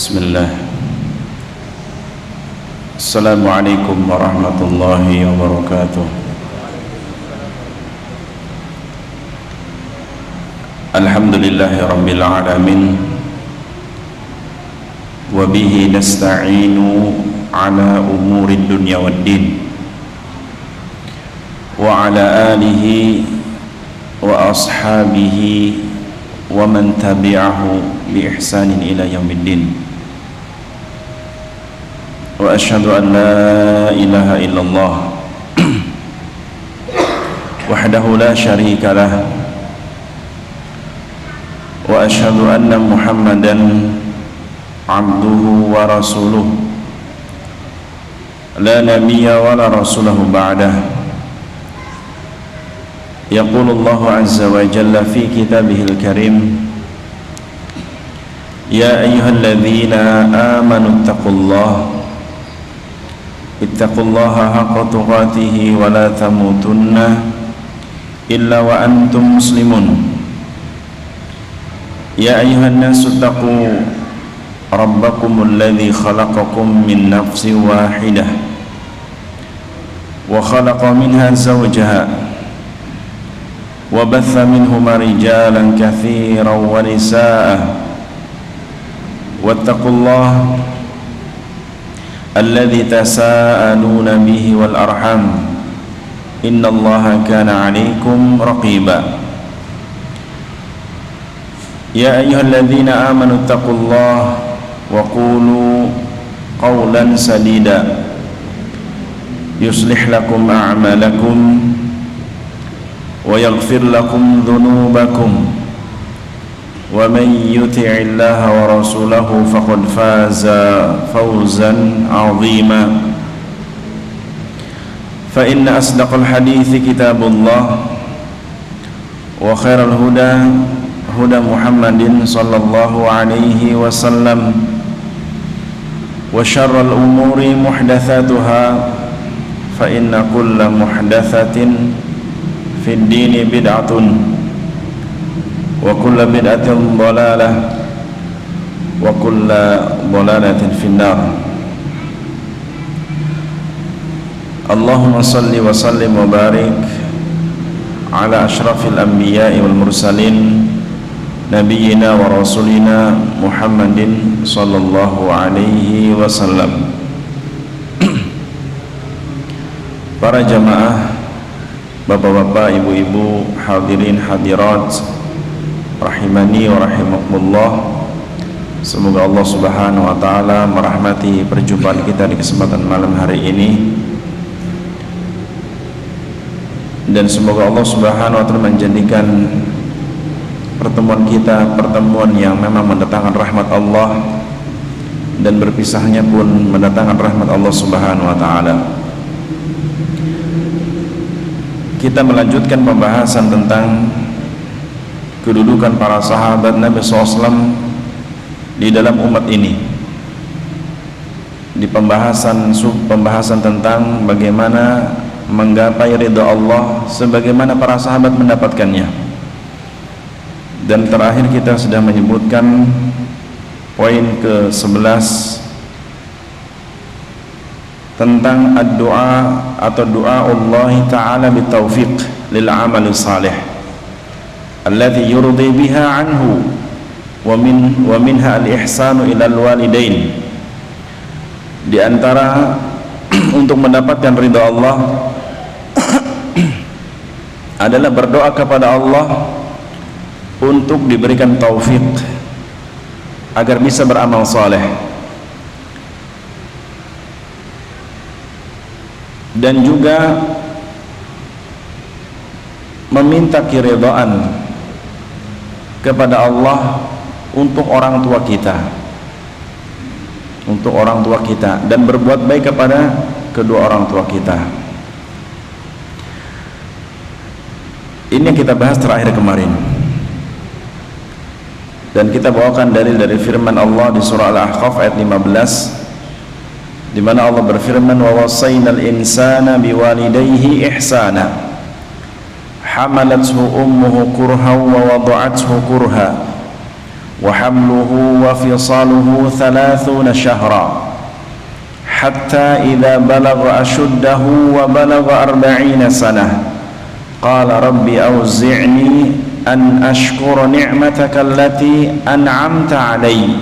Bismillah. Assalamualaikum warahmatullahi wabarakatuh. Alhamdulillahi rabbil alamin. Wa bihi nasta'inu ala umurid dunya waddin. Wa ala alihi wa ashabihi wa man tabi'ahu bi ihsanin ila yaumiddin. Wa asyhadu an la ilaha illallah wahdahu la syarika lah wa asyhadu anna Muhammadan abduhu wa rasuluh la nabiyya wa la rasulahu ba'dah. Yaqulu Allah azza wa jalla fi kitabihil karim, ya ayyuhalladzina amanu ittaqullaha haqqa tuqatih wa la tamutunna illa wa antum muslimun. Ya ayyuhan nasu taqu rabbakumul ladzi khalaqakum min nafsin wahidah wa khalaqa minha zawjaha wa batha minhuma rijalan katsiran wa nisaa wattaqullaha alladzi tasaaluna bihi wal arham innallaha kana 'alaikum raqiba. Ya ayyuhalladzina amanu taqullaha wa qulu qawlan sadida yuslih lakum a'malakum wa yaghfir lakum dhunubakum wa man yuti'illaha wa rasulahu faqad faza fawzan 'azima. Fa inna asdaqal hadithi kitabullah wa khairal huda huda Muhammadin sallallahu alaihi wasallam wa syarral umuri muhdatsatuha fa inna kulla muhdatsatin fid dini bid'atun wa kulla bid'atin dhalalah wa kulla dhalalatin finnar. Allahumma salli wa sallim wa barik ala ashrafil anbiya'i wal mursalin nabiyyina wa rasulina Muhammadin sallallahu alaihi wasallam. Para jamaah, bapak-bapak, ibu-ibu, hadirin hadirat rahimani wa rahimakumullah. Semoga Allah subhanahu wa ta'ala merahmati perjumpaan kita di kesempatan malam hari ini, dan semoga Allah subhanahu wa ta'ala menjadikan pertemuan kita pertemuan yang memang mendatangkan rahmat Allah, dan berpisahnya pun mendatangkan rahmat Allah subhanahu wa ta'ala. Kita melanjutkan pembahasan tentang kedudukan para sahabat Nabi SAW di dalam umat ini, di pembahasan tentang bagaimana menggapai ridha Allah sebagaimana para sahabat mendapatkannya. Dan terakhir kita sudah menyebutkan poin ke-11 tentang ad-du'a atau doa Allah Ta'ala bitaufiq lil amali salih allati yurdi biha anhu wa minha al-ihsanu ilal walidain. Di antara untuk mendapatkan ridha Allah adalah berdoa kepada Allah untuk diberikan taufik agar bisa beramal saleh, dan juga meminta keridhaan kepada Allah untuk orang tua kita, dan berbuat baik kepada kedua orang tua kita. Ini yang kita bahas terakhir kemarin, dan kita bawakan dalil dari firman Allah di surah Al-Ahqaf ayat 15, di mana Allah berfirman, wa wasainal insana biwalidayhi ihsana hamalathu ummuhu kurha wa wada'athu kurha wa hamluhu wa fisaluhu 30 syahra hatta idza balagha ashuddahu wa balagha 40 sanah qala rabbi awzi'ni an ashkura ni'mataka allati an'amta 'alayya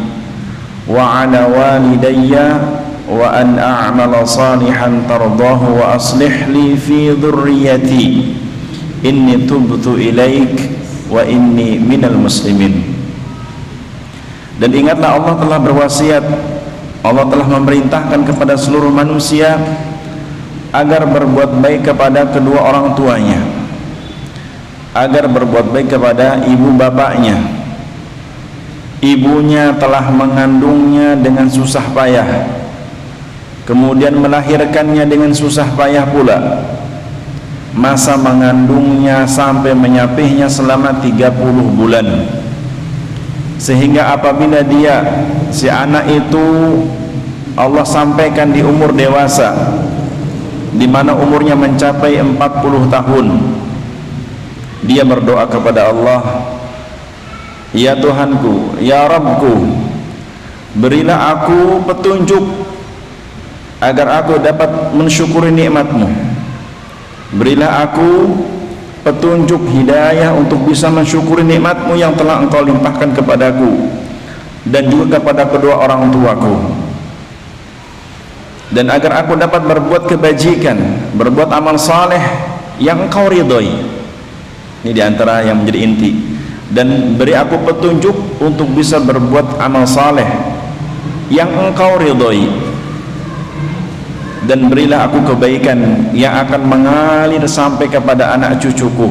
wa 'ala walidayya wa an a'mala salihan tardahu wa aslih li fi dhurriyyati inni tubtu ilaik wa inni minal muslimin. Dan ingatlah, Allah telah berwasiat, Allah telah memerintahkan kepada seluruh manusia agar berbuat baik kepada kedua orang tuanya, agar berbuat baik kepada ibu bapaknya. Ibunya telah mengandungnya dengan susah payah, kemudian melahirkannya dengan susah payah pula. Masa mengandungnya sampai menyapihnya selama 30 bulan, sehingga apabila si anak itu Allah sampaikan di umur dewasa, di mana umurnya mencapai 40 tahun, dia berdoa kepada Allah, ya Tuhanku, ya Rabbku, berilah aku petunjuk agar aku dapat mensyukuri nikmat-Mu. Berilah aku petunjuk hidayah untuk bisa mensyukuri nikmat-Mu yang telah Engkau limpahkan kepadaku dan juga kepada kedua orang tuaku, dan agar aku dapat berbuat kebajikan, berbuat amal saleh yang Engkau ridhoi. Ini diantara yang menjadi inti. Dan beri aku petunjuk untuk bisa berbuat amal saleh yang Engkau ridhoi, dan berilah aku kebaikan yang akan mengalir sampai kepada anak cucuku.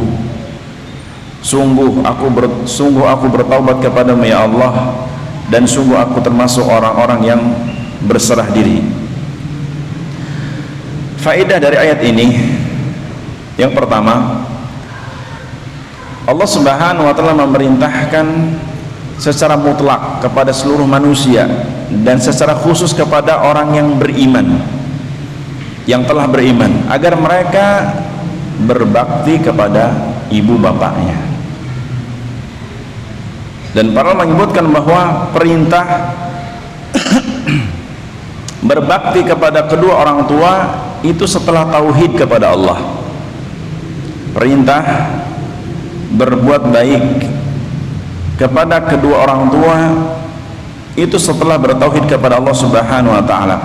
Sungguh aku bertaubat kepadamu ya Allah, dan sungguh aku termasuk orang-orang yang berserah diri. Faedah dari ayat ini, yang pertama, Allah Subhanahu wa Ta'ala memerintahkan secara mutlak kepada seluruh manusia dan secara khusus kepada orang yang beriman, yang telah beriman, agar mereka berbakti kepada ibu bapaknya. Dan para menyebutkan bahwa perintah berbakti kepada kedua orang tua itu setelah tauhid kepada Allah. Perintah berbuat baik kepada kedua orang tua itu setelah bertauhid kepada Allah Subhanahu wa Ta'ala.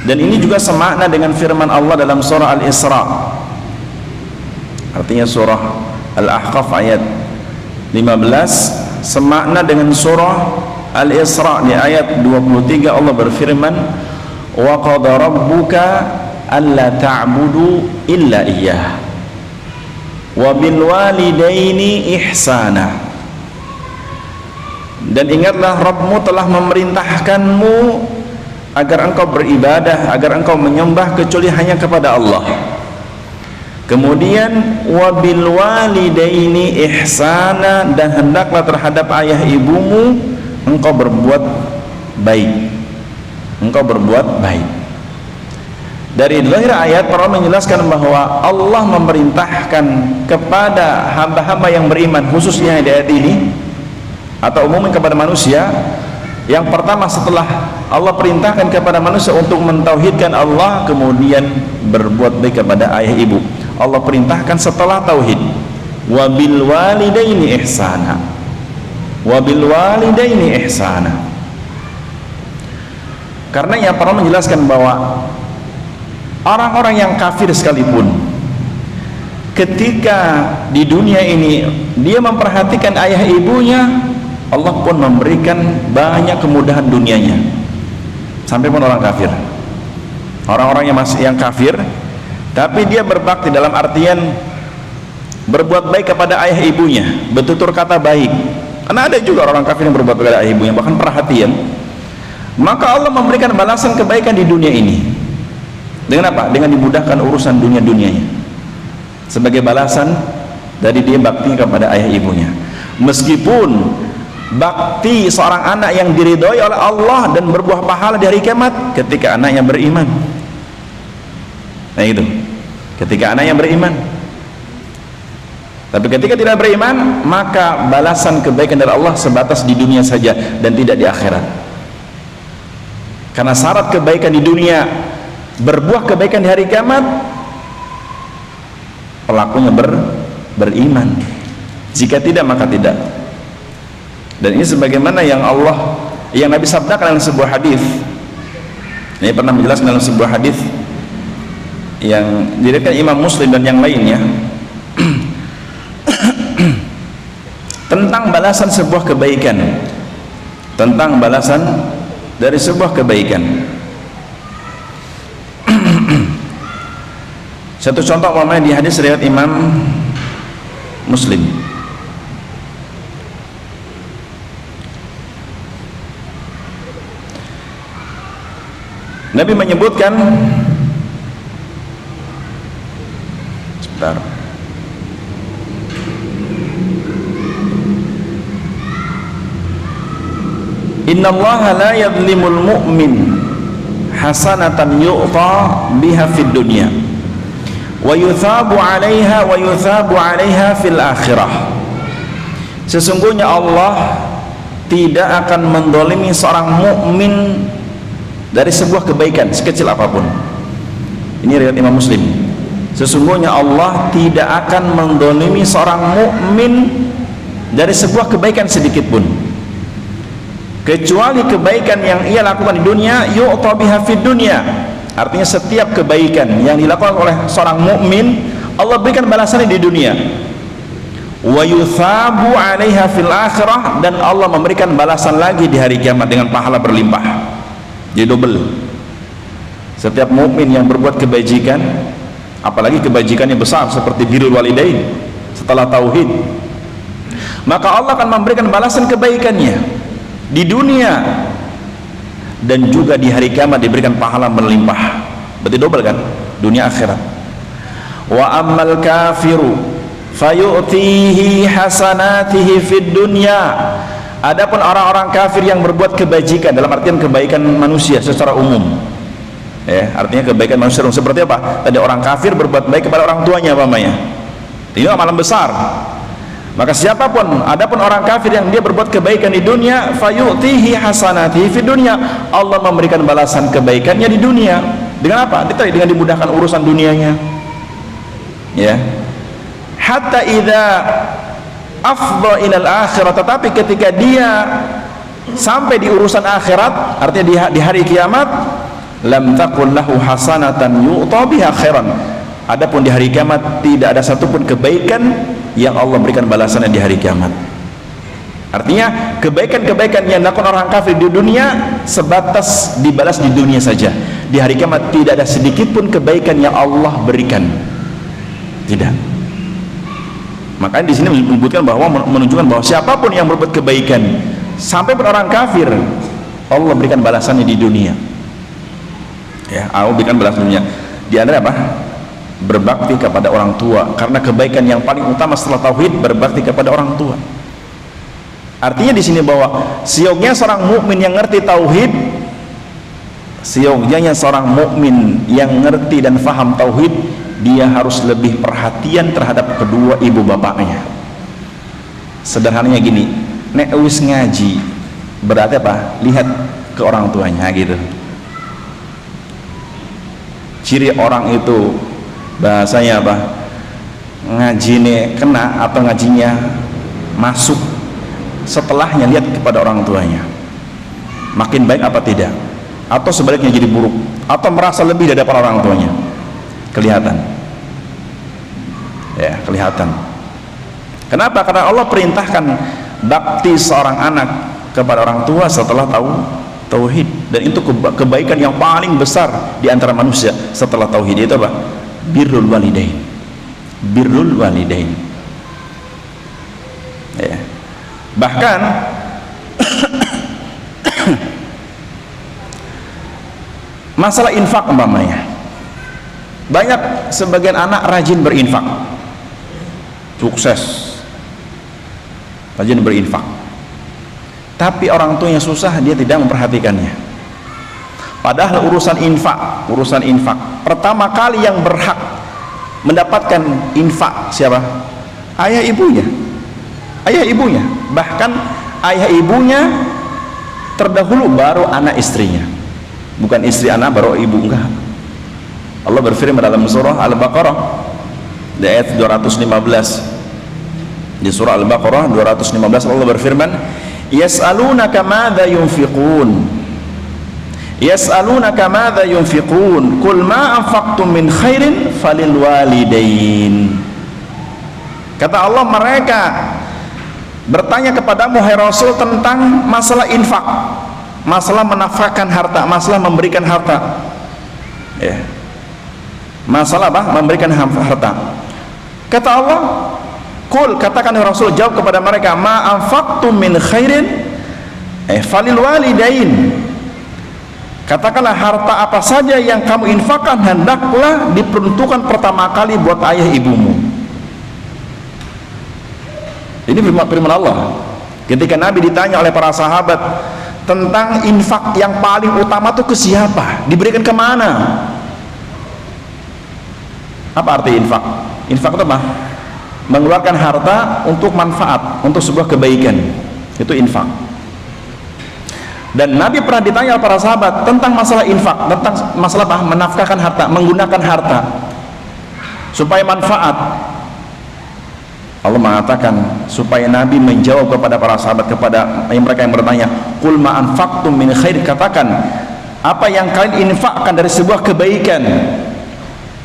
Dan ini juga semakna dengan firman Allah dalam surah Al-Isra, artinya surah Al-Ahqaf ayat 15, semakna dengan surah Al-Isra di ayat 23. Allah berfirman, wa qada rabbuka alla ta'budu illa iyyah wa bil walidaini ihsana. Dan ingatlah, Rabbmu telah memerintahkanmu agar engkau beribadah, agar engkau menyembah kecuali hanya kepada Allah. Kemudian wabil walidaini ihsana, dan hendaklah terhadap ayah ibumu engkau berbuat baik. Engkau berbuat baik. Dari zahir ayat para menjelaskan bahwa Allah memerintahkan kepada hamba-hamba yang beriman, khususnya di ayat ini atau umumnya kepada manusia. Yang pertama, setelah Allah perintahkan kepada manusia untuk mentauhidkan Allah, kemudian berbuat baik kepada ayah ibu. Allah perintahkan setelah tauhid, wabil walidaini ihsana, wabil walidaini ihsana. Karena yang pernah menjelaskan bahwa orang-orang yang kafir sekalipun, ketika di dunia ini dia memperhatikan ayah ibunya, Allah pun memberikan banyak kemudahan dunianya. Sampai pun orang kafir, orang-orang yang kafir, tapi dia berbakti dalam artian berbuat baik kepada ayah ibunya, bertutur kata baik. Karena ada juga orang kafir yang berbuat baik kepada ayah ibunya, bahkan perhatian. Maka Allah memberikan balasan kebaikan di dunia ini. Dengan apa? Dengan dimudahkan urusan dunia-dunianya, sebagai balasan dari dia bakti kepada ayah ibunya. Meskipun bakti seorang anak yang diridhoi oleh Allah dan berbuah pahala di hari kiamat ketika anaknya beriman. Nah itu, ketika anaknya beriman. Tapi ketika tidak beriman, maka balasan kebaikan dari Allah sebatas di dunia saja dan tidak di akhirat. Karena syarat kebaikan di dunia, berbuah kebaikan di hari kiamat, pelakunya beriman. Jika tidak, maka tidak. Dan ini sebagaimana yang Nabi sabdakan dalam sebuah hadis. Ini pernah menjelaskan dalam sebuah hadis yang diriwayatkan Imam Muslim dan yang lainnya. Tentang balasan sebuah kebaikan, tentang balasan dari sebuah kebaikan. Satu contoh umpamanya di hadis riwayat Imam Muslim, Nabi menyebutkan, sebentar, innallaha la yadhlimul mu'min hasanatan yu'ta biha fid dunya wa yuthabu 'alaiha fil akhirah. Sesungguhnya Allah tidak akan mendolimi seorang mukmin dari sebuah kebaikan sekecil apapun. Ini riwayat Imam Muslim. Sesungguhnya Allah tidak akan mendolimi seorang mukmin dari sebuah kebaikan sedikit pun, kecuali kebaikan yang ia lakukan di dunia, yu'ta biha fid dunya. Artinya setiap kebaikan yang dilakukan oleh seorang mukmin, Allah berikan balasannya di dunia. Wa yuthabu 'alaiha fil akhirah, dan Allah memberikan balasan lagi di hari kiamat dengan pahala berlimpah. Jadi double. Setiap mukmin yang berbuat kebajikan, apalagi kebajikannya besar seperti birrul walidain setelah tauhid, maka Allah akan memberikan balasan kebaikannya di dunia dan juga di hari kiamat diberikan pahala berlimpah. Berarti double kan, dunia akhirat. Wa ammal kafiru fayu'tihi hasanatihi fid dunya. Adapun orang-orang kafir yang berbuat kebajikan, dalam artian kebaikan manusia secara umum, ya, artinya kebaikan manusia seperti apa? Tadi orang kafir berbuat baik kepada orang tuanya, umpamanya, ini amalan besar. Maka siapapun, adapun orang kafir yang dia berbuat kebaikan di dunia, fayu'tihi hasanatihi fid dunya, Allah memberikan balasan kebaikannya di dunia. Dengan apa? Dengan dimudahkan urusan dunianya, ya. Hatta idza afdha ilal akhirat, tetapi ketika dia sampai di urusan akhirat, artinya di hari kiamat, lam takun lahu hasanatan yu'ta biha khairan. Adapun di hari kiamat tidak ada satupun kebaikan yang Allah berikan balasannya di hari kiamat. Artinya kebaikan-kebaikan yang dilakukan orang kafir di dunia sebatas dibalas di dunia saja. Di hari kiamat tidak ada sedikit pun kebaikan yang Allah berikan. Tidak. Makanya di sini menyebutkan bahwa, menunjukkan bahwa siapapun yang berbuat kebaikan sampai pun orang kafir, Allah berikan balasannya di dunia. Ya, Allah berikan balasan dunia. Di antara apa? Berbakti kepada orang tua, karena kebaikan yang paling utama setelah tauhid berbakti kepada orang tua. Artinya di sini bahwa sioknya seorang mukmin yang ngerti tauhid, sioknya seorang mukmin yang ngerti dan faham tauhid, dia harus lebih perhatian terhadap kedua ibu bapaknya. Sederhananya gini, nek wis ngaji berarti apa? Lihat ke orang tuanya gitu. Ciri orang itu bahasanya apa? Ngajinya kena atau ngajinya masuk setelahnya, lihat kepada orang tuanya. Makin baik apa tidak? Atau sebaliknya jadi buruk? Atau merasa lebih daripada orang tuanya? Kelihatan, ya, kelihatan. Kenapa? Karena Allah perintahkan bakti seorang anak kepada orang tua setelah tahu tauhid, dan itu kebaikan yang paling besar di antara manusia setelah tauhid. Itu apa? Birrul walidain. Birrul walidain, ya. Bahkan masalah infak umpamanya, banyak sebagian anak rajin berinfak, sukses, rajin berinfak, tapi orang tuanya susah, dia tidak memperhatikannya. Padahal urusan infak pertama kali yang berhak mendapatkan infak siapa? ayah ibunya. Ayah ibunya, bahkan ayah ibunya terdahulu, baru anak istrinya. Bukan istri anak baru ibu, enggak. Allah berfirman dalam surah Al-Baqarah di ayat 215. Di surah Al-Baqarah 215 Allah berfirman, yas'alunaka madza yunfiqun, yas'alunaka madza yunfiqun, qul ma anfaqtum min khairin falil walidain. Kata Allah, mereka bertanya kepadamu hai Rasul tentang masalah infak, masalah menafkahkan harta, masalah memberikan harta, ya, masalah apa? Memberikan harta. Kata Allah, qul, katakan ya Rasul, jawab kepada mereka, ma anfaqtum min khairin falil walidain. Katakanlah, harta apa saja yang kamu infakkan hendaklah diperuntukkan pertama kali buat ayah ibumu. Ini firman Allah. Ketika Nabi ditanya oleh para sahabat tentang infak yang paling utama itu ke siapa, diberikan kemana? Apa arti infak? Infak itu apa? Mengeluarkan harta untuk manfaat, untuk sebuah kebaikan. Itu infak. Dan Nabi pernah ditanya oleh para sahabat tentang masalah infak, tentang masalah apa? Menafkahkan harta, menggunakan harta supaya manfaat. Allah mengatakan supaya Nabi menjawab kepada para sahabat, kepada mereka yang bertanya, qul ma anfaqtum min khair, katakan apa yang kalian infakkan dari sebuah kebaikan.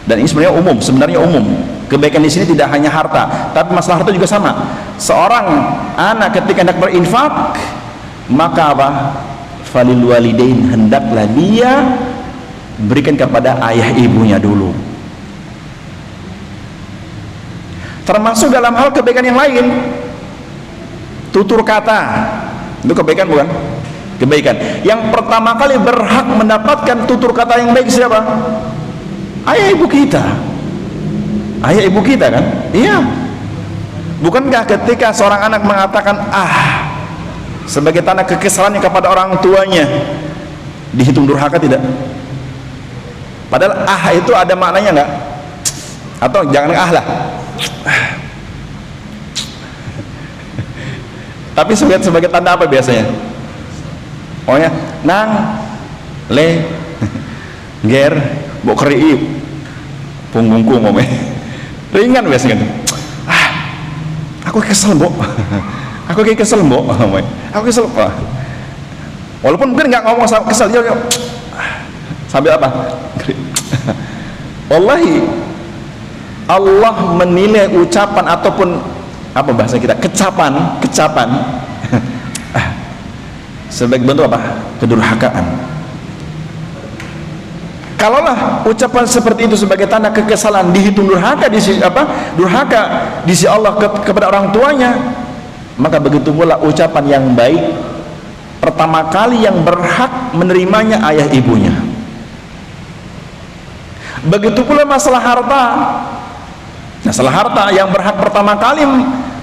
Dan ini sebenarnya umum. Kebaikan di sini tidak hanya harta, tapi masalah harta juga sama. Seorang anak ketika hendak berinfak, maka apa? Falil walidain, hendaklah dia berikan kepada ayah ibunya dulu. Termasuk dalam hal kebaikan yang lain, tutur kata, itu kebaikan bukan? Kebaikan. Yang pertama kali berhak mendapatkan tutur kata yang baik siapa? Ayah ibu kita. Ayah ibu kita kan? Iya. Bukankah ketika seorang anak mengatakan sebagai tanda kekesalannya kepada orang tuanya, dihitung durhaka tidak? Padahal itu ada maknanya enggak? Atau jangan lah. Tapi sebagai tanda apa biasanya? Oh ya, nang le ger bok keri punggungku ngome ringan biasanya. Aku kesel mbok. Aku kesel mbok. Aku kesel pak. Walaupun mungkin nggak ngomong kesel dia sambil apa? Wallahi Allah menilai ucapan ataupun apa bahasa kita, kecapan sebagai bentuk apa? Kedurhakaan. Kalaulah ucapan seperti itu sebagai tanda kekesalan dihitung durhaka di sisi durhaka di sisi Allah kepada orang tuanya, maka begitu pula ucapan yang baik pertama kali yang berhak menerimanya ayah ibunya. Begitu pula masalah harta. Masalah harta yang berhak pertama kali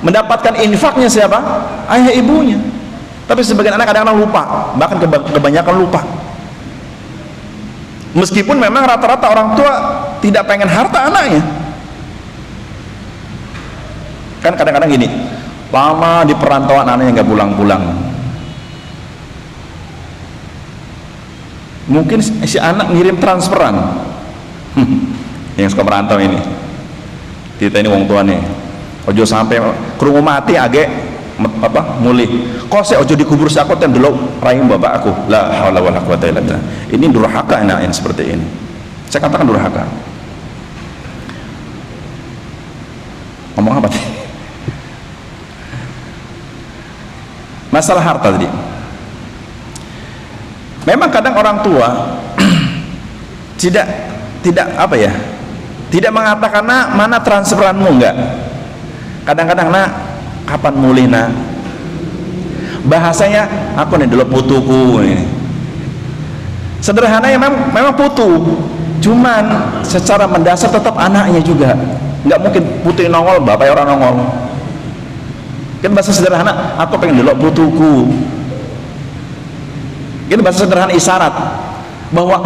mendapatkan infaknya siapa? Ayah ibunya. Tapi sebagian anak kadang-kadang lupa, bahkan kebanyakan lupa. Meskipun memang rata-rata orang tua tidak pengen harta anaknya. Kan kadang-kadang gini, lama di perantauan anaknya nggak pulang-pulang. Mungkin si anak ngirim transferan. Yang suka merantau ini. Kita ini wong tua nih, ojo sampai krungu mati agak mulih. Kok saya ojo dikubur aku ten dulu rahim bapak aku. La haula wala quwata illa billah. Ini durhaka anak yang seperti ini. Saya katakan durhaka. Ngomong apa tadi? Masalah harta tadi. Memang kadang orang tua tidak apa ya? Tidak mengatakan nak mana transferanmu, enggak. Kadang-kadang nak kapan mulih nak? Bahasanya aku nih dulu putuku ini. Sederhananya memang putu, cuman secara mendasar tetap anaknya juga. Enggak mungkin putu nongol bapak orang nongol. Kan bahasa sederhana, aku pengen dulu putuku. Ini bahasa sederhana isyarat bahwa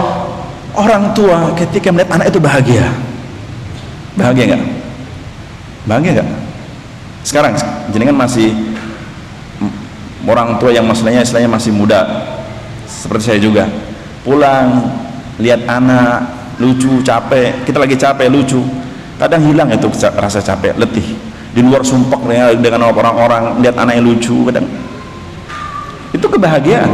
orang tua ketika melihat anak itu bahagia. Bahagia enggak? Bahagia enggak? Sekarang jenengan masih orang tua yang istilahnya masih muda seperti saya juga, pulang lihat anak lucu, capek, kita lagi capek lucu, kadang hilang itu rasa capek, letih di luar sumpek dengan orang-orang, lihat anak yang lucu, kadang itu kebahagiaan.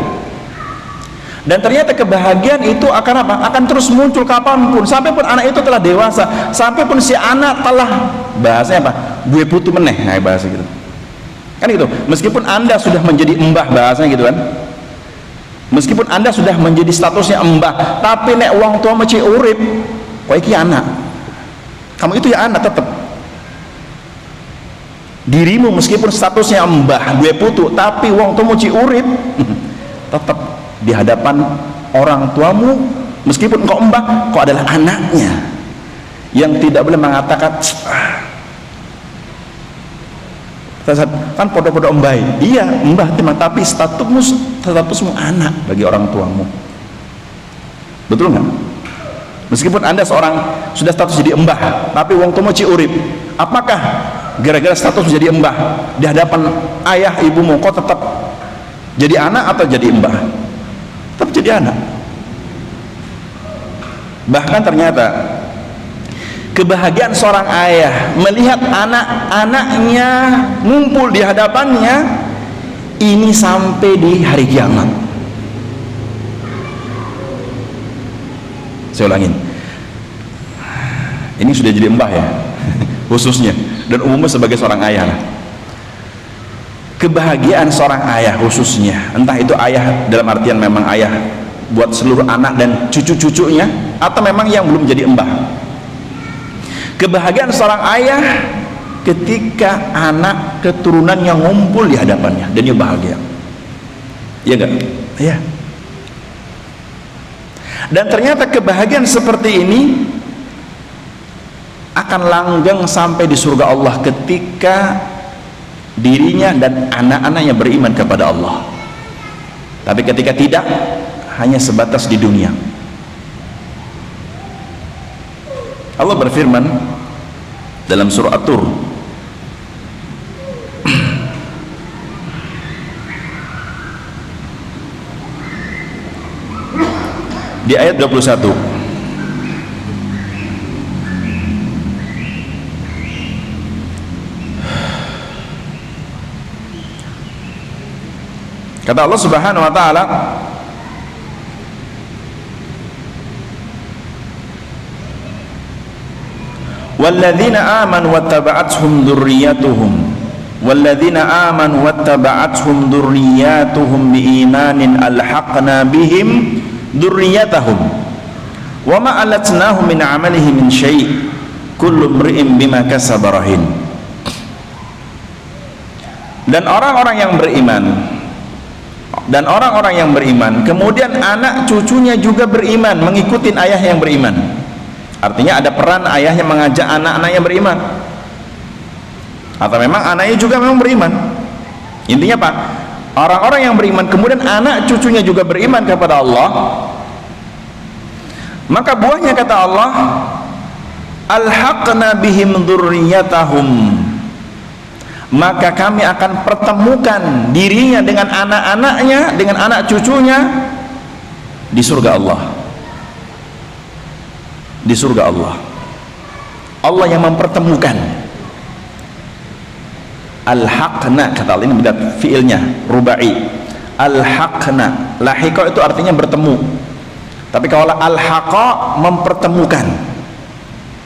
Dan ternyata kebahagiaan itu akan apa? Akan terus muncul kapanpun, sampai pun anak itu telah dewasa, sampai pun si anak telah, bahasanya apa? Gue putu meneh, nah bahasa gitu. Kan gitu. Meskipun Anda sudah menjadi embah, bahasanya gitu kan. Meskipun Anda sudah menjadi statusnya embah, tapi nek wong tua meci urip, kok iki anak. Kamu itu ya anak tetap. Dirimu meskipun statusnya embah, gue putu, tapi wong tua meci urip, tetap di hadapan orang tuamu, meskipun engkau embah, kau adalah anaknya yang tidak boleh mengatakan kan podo-podo embai, iya embah teman, tapi statusmu anak bagi orang tuamu. Betul nggak? Meskipun Anda seorang sudah status jadi embah, tapi wong tuamu ciurip, apakah gara-gara status menjadi embah di hadapan ayah ibumu kau tetap jadi anak atau jadi embah? Tetap jadi anak. Bahkan ternyata kebahagiaan seorang ayah melihat anak-anaknya ngumpul di hadapannya ini sampai di hari kiamat. Saya ulangin, ini sudah jadi embah ya khususnya, dan umumnya sebagai seorang ayah lah. Kebahagiaan seorang ayah khususnya, entah itu ayah dalam artian memang ayah buat seluruh anak dan cucu-cucunya, atau memang yang belum jadi embah, kebahagiaan seorang ayah ketika anak keturunannya ngumpul di hadapannya dan dia bahagia, iya enggak? Iya. Dan ternyata kebahagiaan seperti ini akan langgeng sampai di surga Allah ketika dirinya dan anak-anaknya beriman kepada Allah. Tapi ketika tidak, hanya sebatas di dunia. Allah berfirman dalam surah At-Tur, di ayat 21, kata Allah Subhanahu wa taala, walladzina amanu wattaba'athum dzurriyyatuhum biimanin alhaqna bihim dzurriyyatahum wa ma alatnahum min 'amalihim min syai' kullu imri'in bima kasaba rahin. Dan orang-orang yang beriman kemudian anak cucunya juga beriman, mengikuti ayah yang beriman. Artinya ada peran ayahnya mengajak anak-anaknya beriman, atau memang anaknya juga memang beriman. Intinya apa? Orang-orang yang beriman kemudian anak cucunya juga beriman kepada Allah, maka buahnya kata Allah, alhaqna bihim dzurriyyatahum, maka kami akan pertemukan dirinya dengan anak-anaknya, dengan anak cucunya di surga Allah. Di surga Allah, Allah yang mempertemukan. Al-haqna, kata Allah ini benar fiilnya rubai. Al-haqna, lahiqa itu artinya bertemu, tapi kalau al-haqa mempertemukan.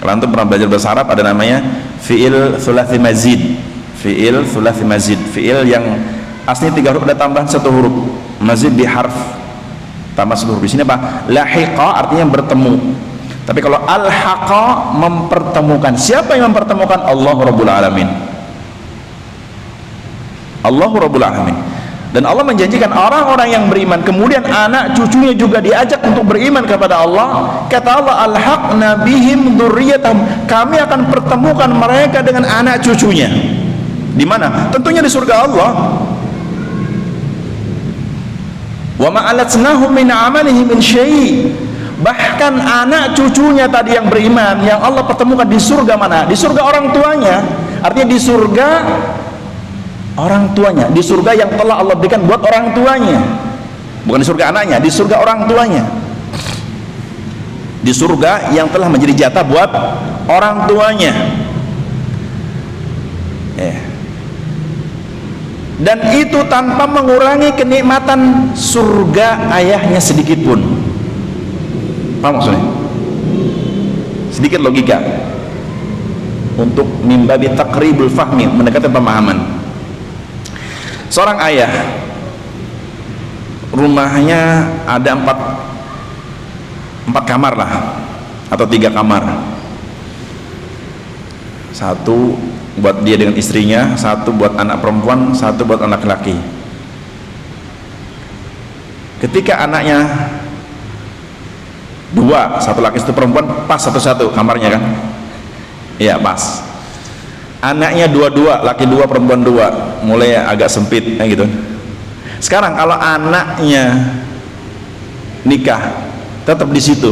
Kalau antum pernah belajar bahasa Arab ada namanya fiil thulathi mazid. Fiil thulathi mazid, fiil yang aslinya 3 huruf ada tambahan 1 huruf, mazid di harf tambah 1 huruf. Di sini apa? Lahiqa artinya bertemu, tapi kalau al-haqa mempertemukan. Siapa yang mempertemukan? Allahu Rabbul Alamin. Allahu Rabbul Alamin. Dan Allah menjanjikan orang-orang yang beriman kemudian anak cucunya juga diajak untuk beriman kepada Allah. Kata Allah, alhaqna bihim dzurriyyatahum, kami akan pertemukan mereka dengan anak cucunya. Di mana? Tentunya di surga Allah. Wa ma alatnahum min 'amalihim min syai'. Bahkan anak cucunya tadi yang beriman yang Allah pertemukan di surga mana? Di surga orang tuanya. Artinya di surga orang tuanya, di surga yang telah Allah berikan buat orang tuanya, bukan di surga anaknya, di surga orang tuanya, di surga yang telah menjadi jatah buat orang tuanya. Dan itu tanpa mengurangi kenikmatan surga ayahnya sedikit pun. Paham maksudnya? Sedikit logika untuk mimbabi taqribul fahmi, mendekati pemahaman. Seorang ayah, rumahnya ada empat kamar lah, atau 3 kamar. Satu buat dia dengan istrinya, satu buat anak perempuan, satu buat anak laki. Ketika anaknya 2, satu laki satu perempuan, pas satu-satu kamarnya kan? Iya pas. Anaknya 2, laki 2 perempuan 2, mulai agak sempit gitu. Sekarang kalau anaknya nikah tetap di situ,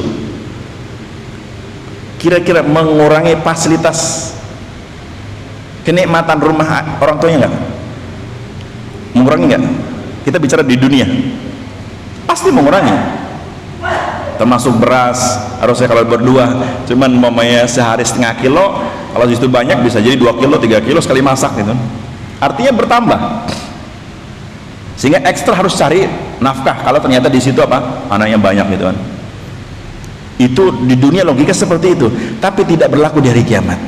kira-kira mengurangi fasilitas kenikmatan rumah orang tuanya nggak? Mengurangi nggak? Kita bicara di dunia, pasti mengurangi. Termasuk beras, harusnya kalau berdua cuman mamanya sehari setengah kilo, kalau situ banyak bisa jadi 2 kilo 3 kilo sekali masak gitu. Artinya bertambah, sehingga ekstra harus cari nafkah kalau ternyata di situ apa anaknya banyak gitu kan. Itu di dunia logika seperti itu, tapi tidak berlaku di hari kiamat.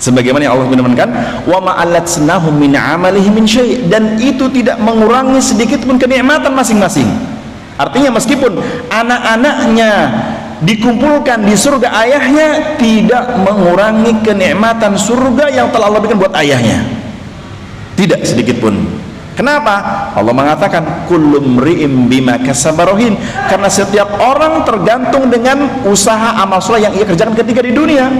Sebagaimana yang Allah firmankan, wa ma'alatsnahum min 'amalihim min syai', dan itu tidak mengurangi sedikit pun kenikmatan masing-masing. Artinya meskipun anak-anaknya dikumpulkan di surga ayahnya, tidak mengurangi kenikmatan surga yang telah Allah berikan buat ayahnya, tidak sedikit pun. Kenapa? Allah mengatakan kullu mri'im bima kasaba rahin, karena setiap orang tergantung dengan usaha amal soleh yang ia kerjakan ketika di dunia.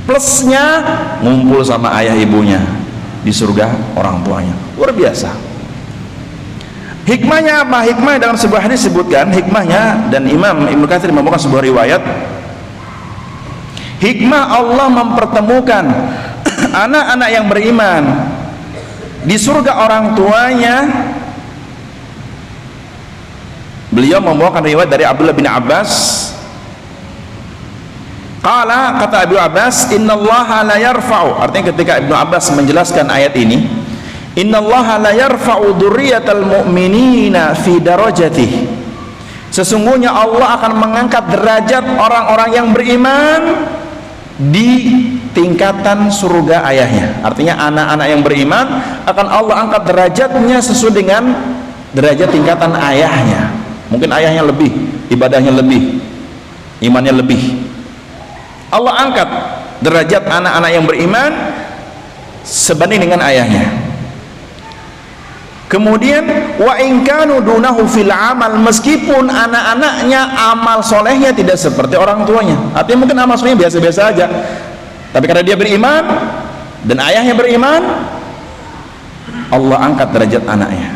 Plusnya ngumpul sama ayah ibunya di surga orang tuanya, luar biasa. Hikmahnya apa? Hikmahnya dalam sebuah hadis disebutkan hikmahnya, dan Imam Ibnu Katsir membawakan sebuah riwayat. Hikmah Allah mempertemukan anak-anak yang beriman di surga orang tuanya. Beliau membawakan riwayat dari Abdullah bin Abbas. Qala, kata Abu Abbas, innallaha la yarfa'u, artinya ketika Ibnu Abbas menjelaskan ayat ini, innallaha la yarfa'u dzurriyyatal mu'minina fi darajatih, sesungguhnya Allah akan mengangkat derajat orang-orang yang beriman di tingkatan surga ayahnya. Artinya anak-anak yang beriman akan Allah angkat derajatnya sesuai dengan derajat tingkatan ayahnya. Mungkin ayahnya lebih, ibadahnya lebih, imannya lebih, Allah angkat derajat anak-anak yang beriman sebanding dengan ayahnya. Kemudian wa in kanu dunahu fil amal, meskipun anak-anaknya amal solehnya tidak seperti orang tuanya, artinya mungkin amal solehnya biasa-biasa aja, tapi karena dia beriman dan ayahnya beriman, Allah angkat derajat anaknya.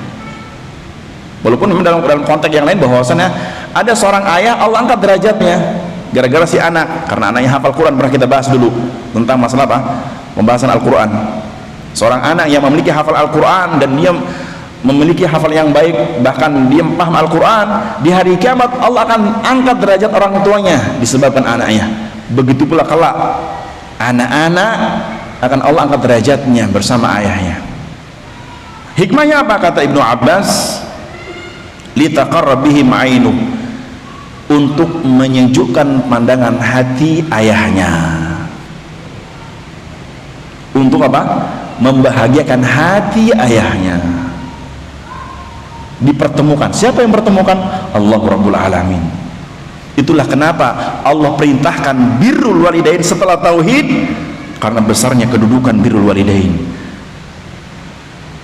Walaupun dalam konteks yang lain bahwasannya ada seorang ayah Allah angkat derajatnya gara-gara si anak, karena anaknya hafal Quran. Pernah kita bahas dulu tentang masalah apa? Pembahasan Al-Quran. Seorang anak yang memiliki hafal Al-Quran dan dia memiliki hafal yang baik, bahkan dia paham Al-Quran, di hari kiamat Allah akan angkat derajat orang tuanya disebabkan anaknya. Begitu pula kelak anak-anak akan Allah angkat derajatnya bersama ayahnya. Hikmahnya apa? Kata Ibnu Abbas, litaqarra bihim ainuh, untuk menyejukkan pandangan hati ayahnya. Untuk apa? Membahagiakan hati ayahnya. Dipertemukan. Siapa yang bertemukan? Allah Rabbul Alamin. Itulah kenapa Allah perintahkan birrul walidain setelah tauhid, karena besarnya kedudukan birrul walidain.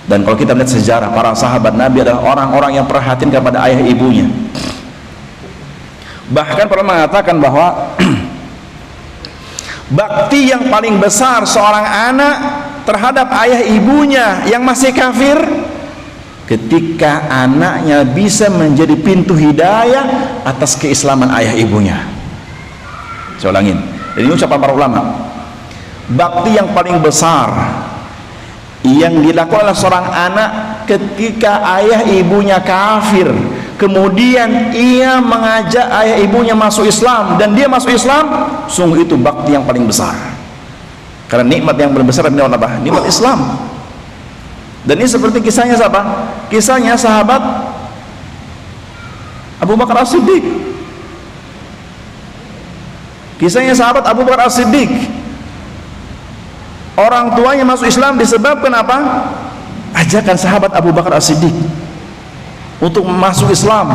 Dan kalau kita lihat sejarah, para sahabat Nabi adalah orang-orang yang perhatian kepada ayah ibunya. Bahkan pernah mengatakan bahwa bakti yang paling besar seorang anak terhadap ayah ibunya yang masih kafir, ketika anaknya bisa menjadi pintu hidayah atas keislaman ayah ibunya. Saya ulangin, dan ini ucapan para ulama. bakti yang paling besar yang dilakukan oleh seorang anak ketika ayah ibunya kafir, kemudian ia mengajak ayah ibunya masuk Islam dan dia masuk Islam, sungguh itu bakti yang paling besar. Karena nikmat yang paling besar adalah apa? Nikmat Islam. Dan ini seperti kisahnya siapa? Kisahnya sahabat Abu Bakar As-Siddiq. Kisahnya sahabat Abu Bakar As-Siddiq. Orang tuanya masuk Islam disebabkan apa? Ajakan sahabat Abu Bakar As-Siddiq untuk masuk Islam.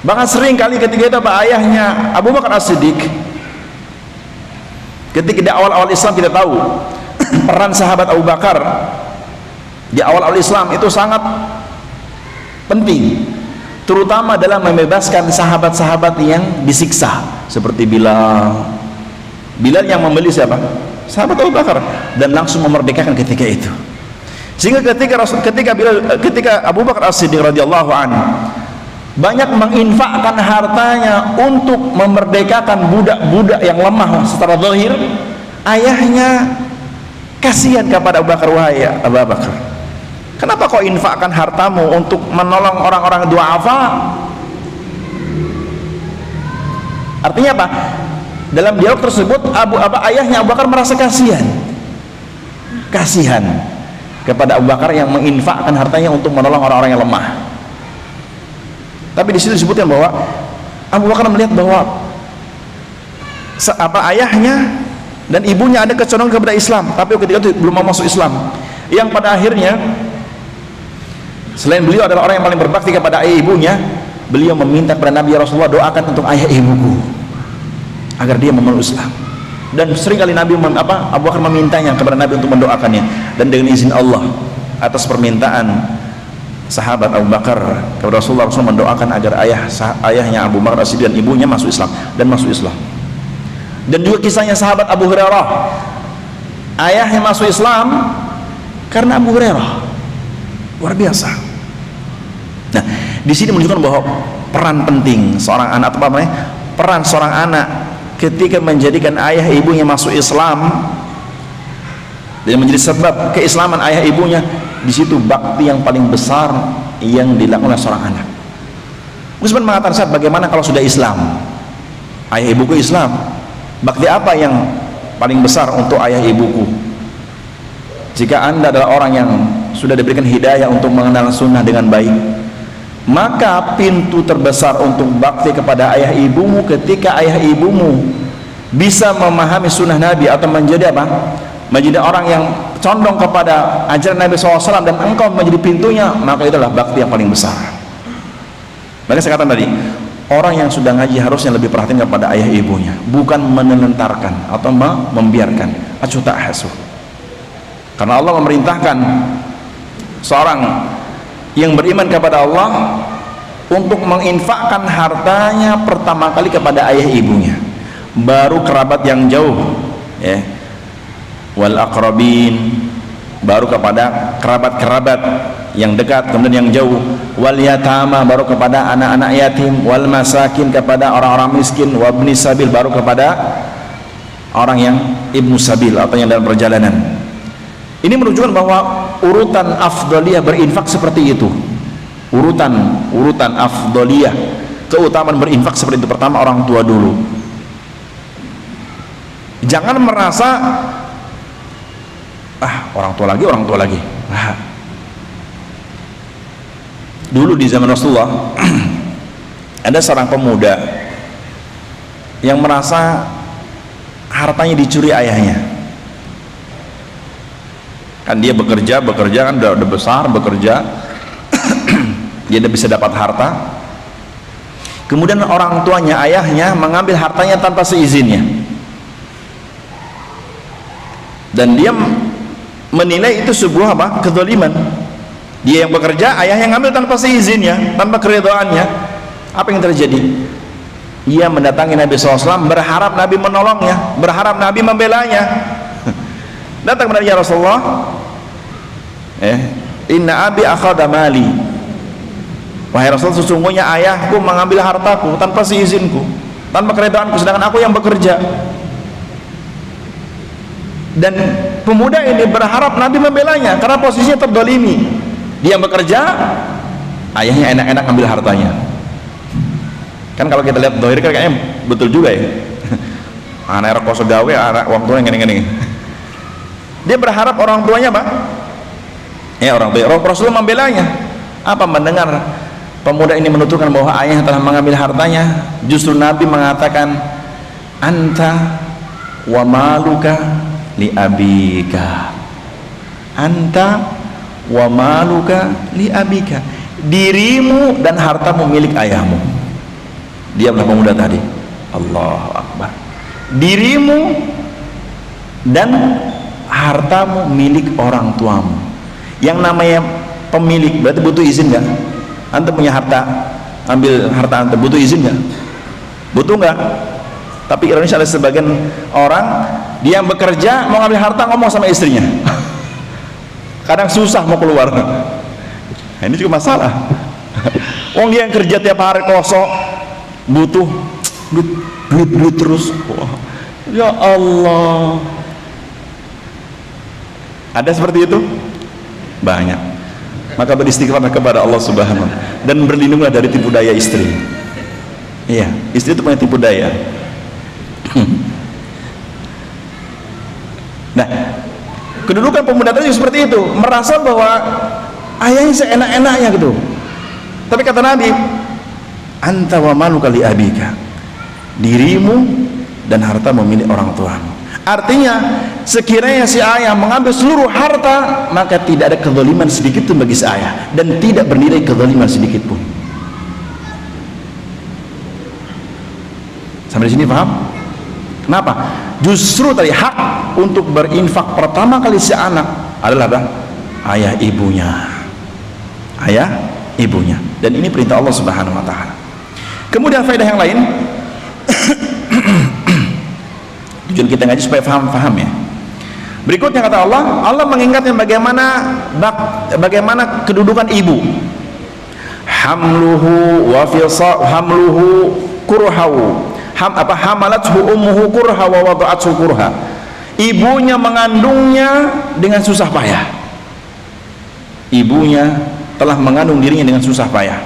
Bahkan sering kali ketika itu ayahnya Abu Bakar As-Siddiq, ketika di awal-awal Islam kita tahu peran sahabat Abu Bakar di awal-awal Islam itu sangat penting, terutama dalam membebaskan sahabat-sahabat yang disiksa seperti Bilal yang membeli siapa? Sahabat Abu Bakar, dan langsung memerdekakan ketika itu. Sehingga ketika Abu Bakar As-Siddiq radhiyallahu anhu banyak menginfakkan hartanya untuk memerdekakan budak-budak yang lemah secara zahir, ayahnya kasihan kepada Abu Bakar. Wahai Abu Bakar, kenapa kau infakkan hartamu untuk menolong orang-orang du'afa? Artinya apa? Dalam dialog tersebut ayahnya Abu Bakar merasa kasihan kepada Abu Bakar yang menginfakkan hartanya untuk menolong orang-orang yang lemah. Tapi di situ disebutkan bahwa Abu Bakar melihat bahwa ayahnya dan ibunya ada kecenderungan kepada Islam, tapi ketika itu belum mau masuk Islam, yang pada akhirnya selain beliau adalah orang yang paling berbakti kepada ayah ibunya, beliau meminta kepada Nabi, ya Rasulullah, doakan untuk ayah ibuku agar dia memeluk Islam. Dan seringkali Nabi Abu Bakar memintanya kepada Nabi untuk mendoakannya, dan dengan izin Allah atas permintaan sahabat Abu Bakar kepada Rasulullah mendoakan agar ayahnya Abu Bakar As-Siddiq dan ibunya masuk Islam dan masuk Islam. Dan juga kisahnya sahabat Abu Hurairah, ayahnya masuk Islam karena Abu Hurairah, luar biasa. Nah, di sini menunjukkan bahwa peran penting seorang anak, peran seorang anak ketika menjadikan ayah ibunya masuk Islam dan menjadi sebab keislaman ayah ibunya, di situ bakti yang paling besar yang dilakukan oleh seorang anak. Usman mengatakan, saat bagaimana kalau sudah Islam, ayah ibuku Islam, bakti apa yang paling besar untuk ayah ibuku? Jika anda adalah orang yang sudah diberikan hidayah untuk mengenal sunnah dengan baik, maka pintu terbesar untuk bakti kepada ayah ibumu ketika ayah ibumu bisa memahami sunnah Nabi atau menjadi apa? Menjadi orang yang condong kepada ajaran Nabi SAW dan engkau menjadi pintunya, maka itulah bakti yang paling besar. Maka saya katakan tadi, orang yang sudah ngaji harusnya lebih perhatian kepada ayah ibunya, bukan menelentarkan atau membiarkan. Acuh tak hasuh. Karena Allah memerintahkan seorang yang beriman kepada Allah untuk menginfakkan hartanya pertama kali kepada ayah ibunya, baru kerabat yang jauh, ya, wal aqrabin, baru kepada kerabat-kerabat yang dekat, kemudian yang jauh, wal yatama, baru kepada anak-anak yatim, wal masakin, kepada orang-orang miskin, wabni sabil, baru kepada orang yang ibnu sabil atau yang dalam perjalanan. Ini menunjukkan bahwa urutan afdaliyah berinfak seperti itu, urutan afdaliyah, keutamaan berinfak seperti itu. Pertama, orang tua dulu. Jangan merasa orang tua lagi. Dulu di zaman Rasulullah ada seorang pemuda yang merasa hartanya dicuri ayahnya. Kan dia bekerja kan udah besar bekerja dia udah bisa dapat harta, kemudian orang tuanya, ayahnya, mengambil hartanya tanpa seizinnya, dan dia menilai itu sebuah kezaliman. Dia yang bekerja, ayah yang ngambil tanpa seizinnya, tanpa keridhaannya. Apa yang terjadi? Ia mendatangi Nabi SAW berharap Nabi menolongnya, berharap Nabi membelanya. Datang kepada Rasulullah, inna abi akhadha mali, wahai Rasul, sesungguhnya ayahku mengambil hartaku tanpa seizinku, tanpa keredaanku, sedangkan aku yang bekerja. Dan pemuda ini berharap Nabi membelanya karena posisinya terdolimi. Dia bekerja, ayahnya enak-enak ambil hartanya. Kan kalau kita lihat dohir kan kayaknya betul juga ya. Anak rokok segawe, anak orang tuanya gini-gini. Dia berharap orang tuanya apa? Ya orang tua. Rasulullah membelanya. Apa mendengar pemuda ini menuturkan bahwa ayah telah mengambil hartanya, justru Nabi mengatakan, anta wa maluka li abika, anta wa maluka li abika, dirimu dan hartamu milik ayahmu. Diamlah pemuda tadi. Allahu Akbar. Dirimu dan hartamu milik orang tuamu. Yang namanya pemilik berarti butuh izin nggak? Anda punya harta, ambil harta Anda, butuh izin nggak? Butuh nggak? Tapi ironis ada sebagian orang dia yang bekerja mau ngambil harta ngomong sama istrinya. Kadang susah mau keluar. Nah, ini juga masalah. Wong dia yang kerja tiap hari kosong, butuh duit terus. Wah, ya Allah. Ada seperti itu? Banyak. Maka beristighfarlah kepada Allah Subhanahu wa ta'ala dan berlindunglah dari tipu daya istri. Iya, istri itu punya tipu daya. Nah, kedudukan pemuda tadi seperti itu, merasa bahwa ayahnya seenak-enaknya gitu. Tapi kata Nabi, anta wa maluka li abika, dirimu dan hartamu milik orang tuamu. Artinya sekiranya si ayah mengambil seluruh harta, maka tidak ada kezaliman sedikit pun bagi si ayah, dan tidak bernilai kezaliman sedikit pun. Sampai di sini paham? Kenapa? Justru tadi hak untuk berinfak pertama kali si anak adalah apa? Ayah ibunya. Ayah ibunya. Dan ini perintah Allah Subhanahu wa ta'ala. Kemudian faedah yang lain, tujuan kita ngaji supaya paham ya. Berikutnya kata Allah mengingatkan bagaimana kedudukan ibu. Hamluhu wa hamluhu kurhahu. Hamalathu ummuhu kurha wa wada'athu kurha. Ibunya mengandungnya dengan susah payah. Ibunya telah mengandung dirinya dengan susah payah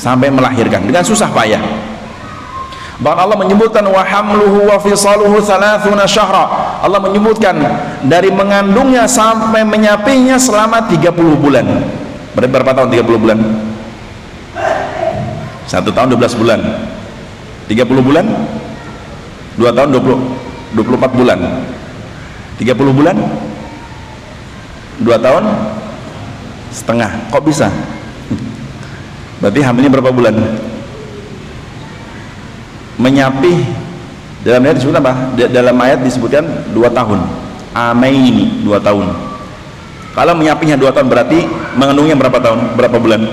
sampai melahirkan dengan susah payah. Bahkan Allah menyebutkan wa hamluhu wa fisaluhu 30 syahra. Allah menyebutkan dari mengandungnya sampai menyapihnya selama 30 bulan. Berapa tahun 30 bulan? 1 tahun 12 bulan. 30 bulan? 2 tahun 24 bulan. 30 bulan? 2 tahun setengah. Kok bisa? Berarti hamilnya berapa bulan? Menyapih dalam ayat disebut apa? Dalam ayat disebutkan 2 tahun. Amaini 2 tahun. Kalau menyapihnya 2 tahun berarti mengandungnya berapa tahun? Berapa bulan?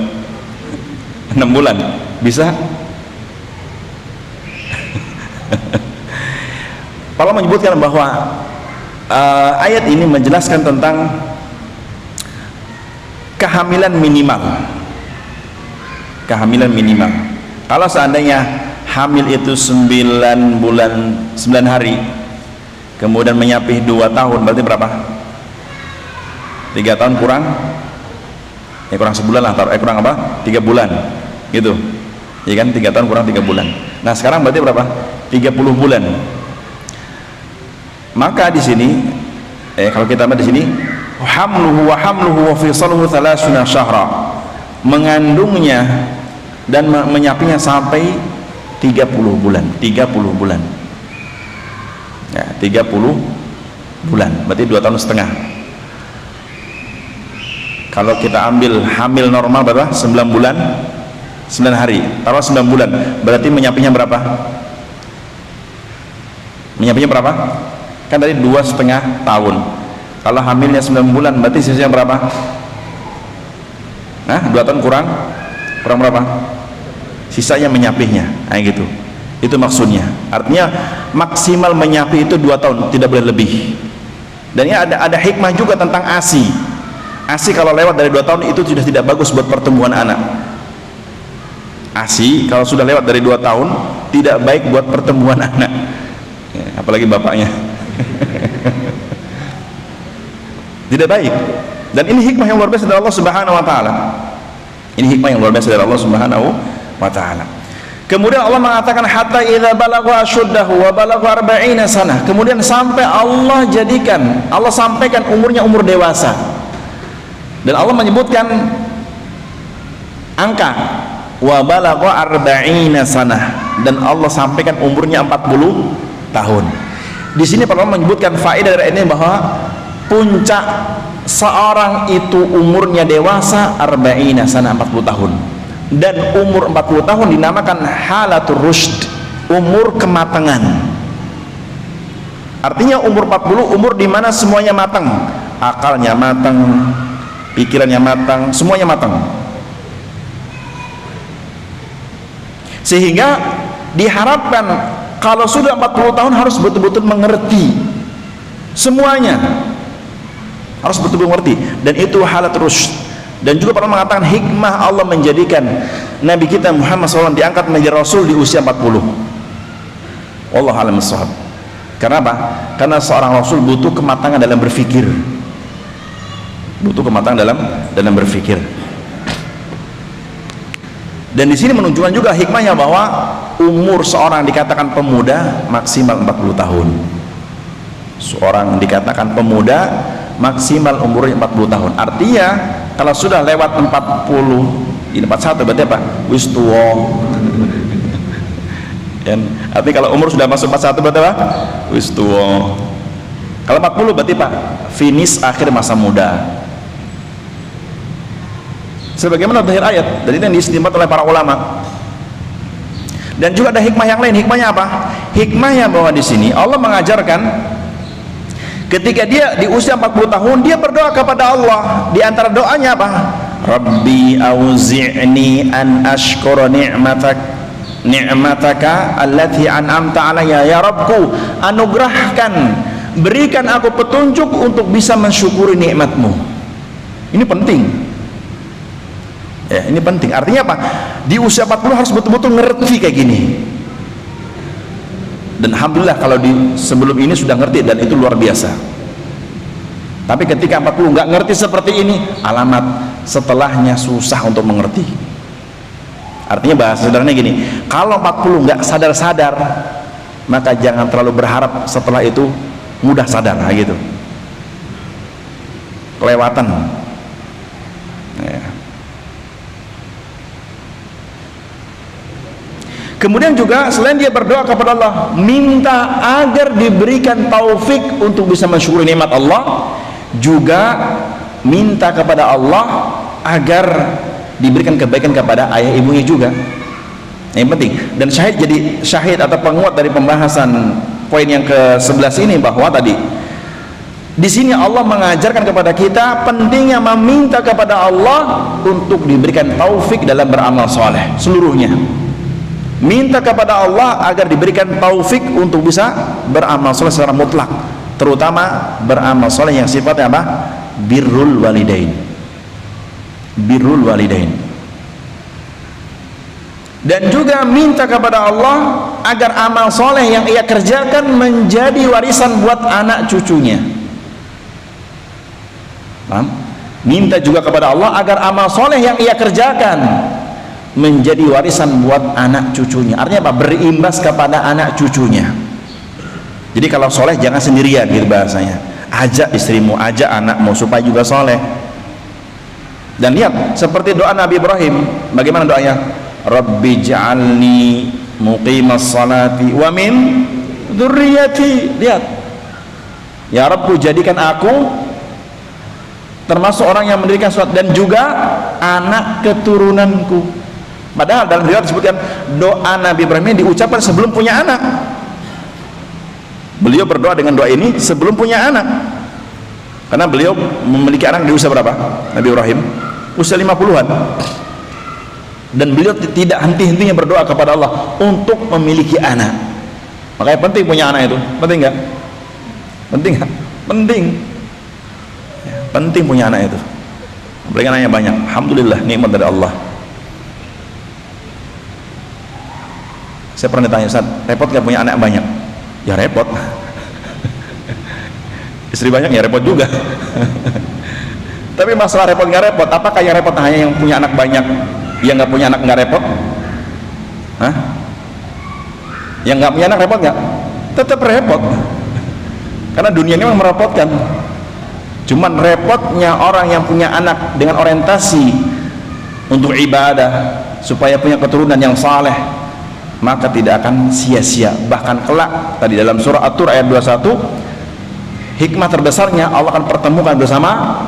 6 bulan. Bisa? Allah menyebutkan bahwa ayat ini menjelaskan tentang kehamilan minimal. Kehamilan minimal. Kalau seandainya hamil itu 9 bulan 9 hari, kemudian menyapih 2 tahun, berarti berapa? 3 tahun kurang? Ya kurang sebulan lah, kurang apa? 3 bulan gitu. Ya kan, 3 tahun kurang 3 bulan. Nah sekarang berarti berapa? 30 bulan. Maka di sini kalau kita lihat di sini hamluhu wa fisaluhu 30 syahra, mengandungnya dan menyapinya sampai 30 bulan. 30 bulan ya, 30 bulan berarti 2 tahun setengah. Kalau kita ambil hamil normal berapa? 9 bulan 9 hari, taruh 9 bulan berarti menyapinya berapa? Menyapinya berapa? Kan tadi 2,5 tahun. Kalau hamilnya 9 bulan berarti sisanya berapa? Nah 2 tahun kurang berapa? Sisanya menyapihnya. Nah gitu. Itu maksudnya. Artinya maksimal menyapih itu 2 tahun, tidak boleh lebih. Dan ini ada hikmah juga tentang ASI. ASI kalau lewat dari 2 tahun itu sudah tidak bagus buat pertumbuhan anak. ASI kalau sudah lewat dari 2 tahun tidak baik buat pertumbuhan anak ya, apalagi bapaknya. Tidak baik. Dan ini hikmah yang luar biasa dari Allah Subhanahu wa taala. Ini hikmah yang luar biasa dari Allah Subhanahu wa taala. Kemudian Allah mengatakan hatta idza balagha asyuddahu wa balagha 40 sanah. Kemudian sampai Allah jadikan, Allah sampaikan umurnya umur dewasa. Dan Allah menyebutkan angka wa balagha 40 sanah, dan Allah sampaikan umurnya 40 tahun. Di sini para ulama menyebutkan faedah dari ini bahwa puncak seorang itu umurnya dewasa 40 sanah, 40 tahun. Dan umur 40 tahun dinamakan halatul rusyd, umur kematangan. Artinya umur 40 umur di mana semuanya matang, akalnya matang, pikirannya matang, semuanya matang. Sehingga diharapkan kalau sudah 40 tahun harus betul-betul mengerti semuanya, harus betul-betul mengerti, dan itu halatul rusyd. Dan juga pernah mengatakan hikmah Allah menjadikan Nabi kita Muhammad SAW diangkat menjadi Rasul di usia 40. Wallahu a'lam bishawab. Karena apa? Karena seorang Rasul butuh kematangan dalam berpikir, butuh kematangan dalam berpikir. Dan di sini menunjukkan juga hikmahnya bahwa umur seorang dikatakan pemuda maksimal 40 tahun. Seorang dikatakan pemuda maksimal umurnya 40 tahun. Artinya kalau sudah lewat 40, ini 41 berarti apa? Wis tuwa. Tapi kalau umur sudah masuk 41 berarti apa? Wis tuwa. Kalau 40 berarti apa? Finish akhir masa muda. Sebagaimana zahir ayat, dan ini yang diistimbat oleh para ulama. Dan juga ada hikmah yang lain. Hikmahnya apa? Hikmahnya bahwa di sini Allah mengajarkan ketika dia di usia 40 tahun dia berdoa kepada Allah. Di antara doanya apa? Rabbi auzi'ni an ashkura ni'mataka allati an'amta alayya. Ya Rabbku, anugerahkan, berikan aku petunjuk untuk bisa mensyukuri nikmatmu. Ini penting. Ya, ini penting. Artinya apa? Di usia 40 harus betul-betul ngerti kayak gini. Dan alhamdulillah kalau di sebelum ini sudah ngerti, dan itu luar biasa. Tapi ketika 40 nggak ngerti seperti ini, alamat setelahnya susah untuk mengerti. Artinya bahasa sederhananya gini, kalau 40 nggak sadar-sadar, maka jangan terlalu berharap setelah itu mudah sadar, nah gitu. Kelewatan. Ya. Kemudian juga selain dia berdoa kepada Allah, minta agar diberikan taufik untuk bisa mensyukuri nikmat Allah, juga minta kepada Allah agar diberikan kebaikan kepada ayah ibunya juga. Yang penting. Dan syahid, jadi syahid atau penguat dari pembahasan poin yang ke-11 ini, bahwa tadi di sini Allah mengajarkan kepada kita pentingnya meminta kepada Allah untuk diberikan taufik dalam beramal soleh seluruhnya. Minta kepada Allah agar diberikan taufik untuk bisa beramal soleh secara mutlak, terutama beramal soleh yang sifatnya apa? Birrul walidain. Birrul walidain. Dan juga minta kepada Allah agar amal soleh yang ia kerjakan menjadi warisan buat anak cucunya. Paham? Minta juga kepada Allah agar amal soleh yang ia kerjakan menjadi warisan buat anak cucunya. Artinya apa? Berimbas kepada anak cucunya. Jadi kalau soleh jangan sendirian, gitu bahasanya. Ajak istrimu, ajak anakmu supaya juga soleh. Dan lihat seperti doa Nabi Ibrahim, bagaimana doanya? Rabbi ja'alni muqimas salati wa min dzurriyyati. Lihat, ya Rabbku, jadikan aku termasuk orang yang mendirikan salat dan juga anak keturunanku. Padahal dalam riwayat disebutkan doa Nabi Ibrahim ini diucapkan sebelum punya anak. Beliau berdoa dengan doa ini sebelum punya anak, karena beliau memiliki anak di usia berapa? Nabi Ibrahim usia 50-an. Dan beliau tidak henti-hentinya berdoa kepada Allah untuk memiliki anak. Makanya penting punya anak itu. Penting nggak? Penting nggak? Penting. Ya, penting punya anak itu. Apalagi anaknya banyak. Alhamdulillah, nikmat dari Allah. Saya pernah ditanya, Ustaz, repot gak punya anak banyak? Ya repot. Istri banyak ya repot juga. Tapi masalah repot nggak repot, apakah yang repot hanya yang punya anak banyak, yang nggak punya anak nggak repot? Hah? Yang nggak punya anak repot nggak? Tetap repot, karena dunia ini memang merepotkan. Cuman repotnya orang yang punya anak dengan orientasi untuk ibadah supaya punya keturunan yang saleh, maka tidak akan sia-sia. Bahkan kelak tadi dalam surah At-Tur ayat 21, hikmah terbesarnya Allah akan pertemukan bersama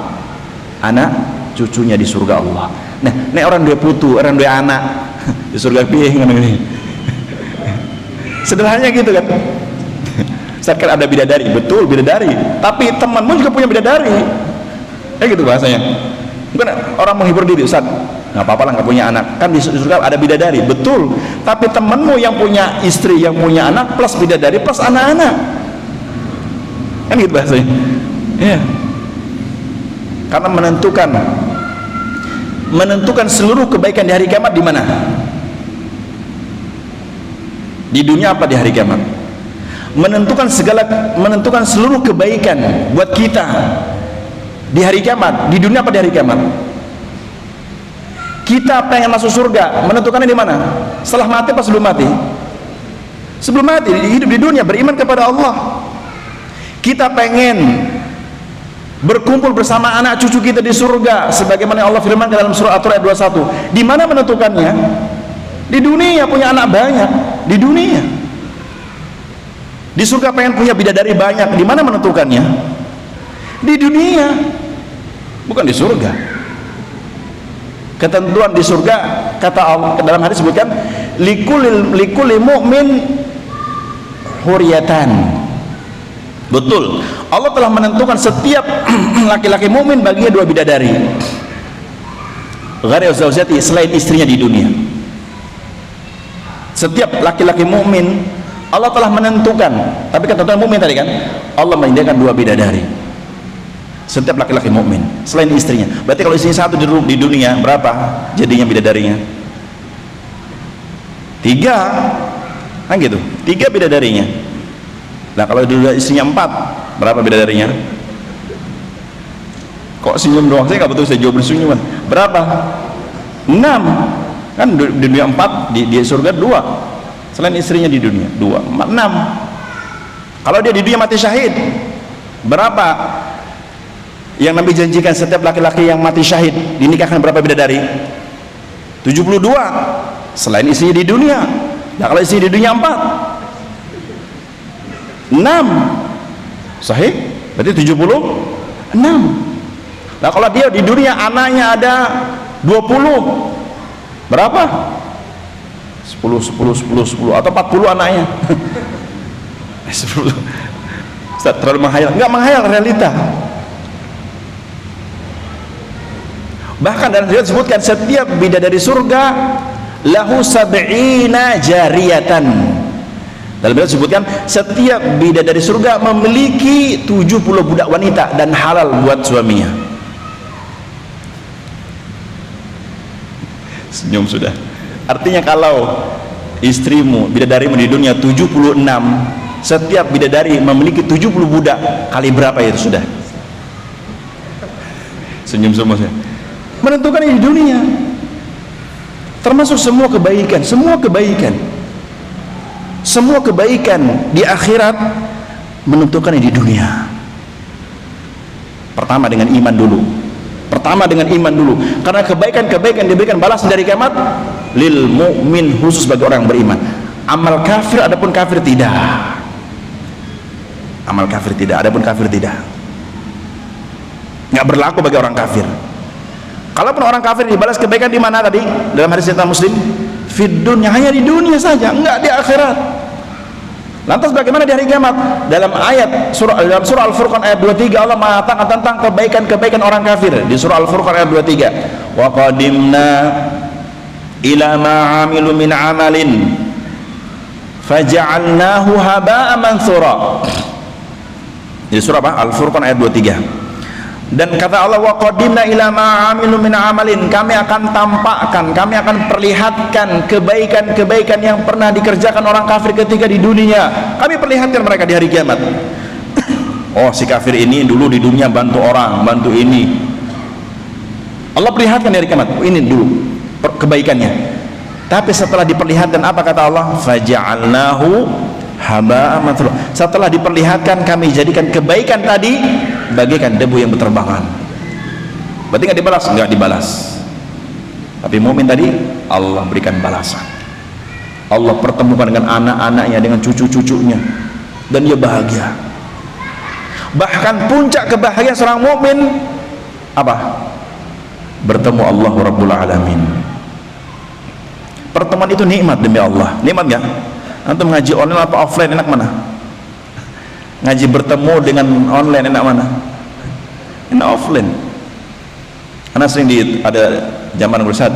anak cucunya di surga Allah. Nah, ini orang dua putu, orang dua anak di surga piye ngono ini. Sederhananya gitu kan. Ustaz, kan ada bidadari, betul bidadari, tapi temanmu juga punya bidadari. Gitu bahasanya. Bukan orang menghibur diri, Ustaz, nggak apa-apa lah nggak punya anak, kan di surga ada bidadari, betul, tapi temanmu yang punya istri, yang punya anak plus bidadari plus anak-anak, kan gitu bahasanya. Ya. Karena menentukan seluruh kebaikan di hari kiamat di mana? Di dunia apa di hari kiamat? Menentukan seluruh kebaikan buat kita di hari kiamat, di dunia apa di hari kiamat? Kita pengen masuk surga, menentukannya di mana? Setelah mati apa sebelum mati? Sebelum mati, hidup di dunia beriman kepada Allah. Kita pengen berkumpul bersama anak cucu kita di surga sebagaimana Allah firmankan dalam surah At-Tur ayat 21. Di mana menentukannya? Di dunia, punya anak banyak di dunia. Di surga pengen punya bidadari banyak, di mana menentukannya? Di dunia, bukan di surga. Ketentuan di surga, kata Allah dalam hadis sebutkan, likulli mu'min huriyatan. Betul, Allah telah menentukan setiap laki-laki mukmin baginya 2 bidadari, ghairi zaujati, selain istrinya di dunia. Setiap laki-laki mukmin Allah telah menentukan, tapi ketentuan mukmin tadi kan, Allah menyediakan 2 bidadari setiap laki-laki mukmin selain istrinya. Berarti kalau istrinya 1 di dunia, berapa jadinya bidadarinya? 3, kan gitu, 3 bidadarinya. Nah kalau dulu istrinya 4, berapa bidadarinya? Kok senyum doang? Saya nggak betul, saya jawab bersenyuman. Berapa? 6, kan di dunia 4, di surga 2, selain istrinya di dunia 2, 6. Kalau dia di dunia mati syahid, berapa yang Nabi janjikan setiap laki-laki yang mati syahid dinikahkan berapa bidadari? 72, selain istrinya di dunia. Nah kalau istri di dunia 4, 6 sahih, berarti 76. Nah kalau dia di dunia anaknya ada 20, berapa? 10 atau 40 anaknya. 10. Ustaz, terlalu menghayal. Enggak menghayal, realita. Bahkan dalam riwayat disebutkan setiap bidadari surga lahu sab'ina jariyatan. Dalam riwayat disebutkan setiap bidadari surga memiliki 70 budak wanita dan halal buat suaminya. Senyum sudah. Artinya kalau istrimu, bidadarimu di dunia 76, setiap bidadari memiliki 70 budak, kali berapa itu sudah? Senyum semua saya. Menentukan di dunia, termasuk semua kebaikan, semua kebaikan di akhirat menentukan di dunia. Pertama dengan iman dulu. Karena kebaikan diberikan balasan dari kiamat lil mu'min, khusus bagi orang yang beriman. Amal kafir adapun kafir tidak. Adapun kafir tidak. Nggak berlaku bagi orang kafir. Kalaupun orang kafir dibalas kebaikan di mana tadi? Dalam hadis riwayat Muslim, fid dunya, hanya di dunia saja, enggak di akhirat. Lantas bagaimana di hari kiamat? Dalam surah Al-Furqan ayat 23 Allah mengatakan tentang kebaikan-kebaikan orang kafir. Di surah Al-Furqan ayat 23, wa qadimna ila ma 'amilu min 'amalin faja'alnahu haba'an mansura. Di surah apa? Al-Furqan ayat 23. Dan kata Allah, wa qadimna ila ma 'amilu min 'amalin, kami akan tampakkan, kami akan perlihatkan kebaikan-kebaikan yang pernah dikerjakan orang kafir ketika di dunia. Kami perlihatkan mereka di hari kiamat. Oh, si kafir ini dulu di dunia bantu orang, bantu ini. Allah perlihatkan dari kiamat, ini dulu kebaikannya. Tapi setelah diperlihatkan, apa kata Allah? Faja'alnahu haba'an mansura. Setelah diperlihatkan, kami jadikan kebaikan tadi bagaikan debu yang berterbangan. Berarti nggak dibalas? Nggak dibalas. Tapi mukmin tadi Allah berikan balasan. Allah pertemukan dengan anak-anaknya, dengan cucu-cucunya, dan dia bahagia. Bahkan puncak kebahagiaan seorang mukmin apa? Bertemu Allah Rabbul Alamin. Pertemuan itu nikmat demi Allah. Nikmat nggak? Antum ngaji online apa offline, enak mana? Ngaji bertemu dengan online enak mana? Enak offline. Karena sering ada zaman bersat,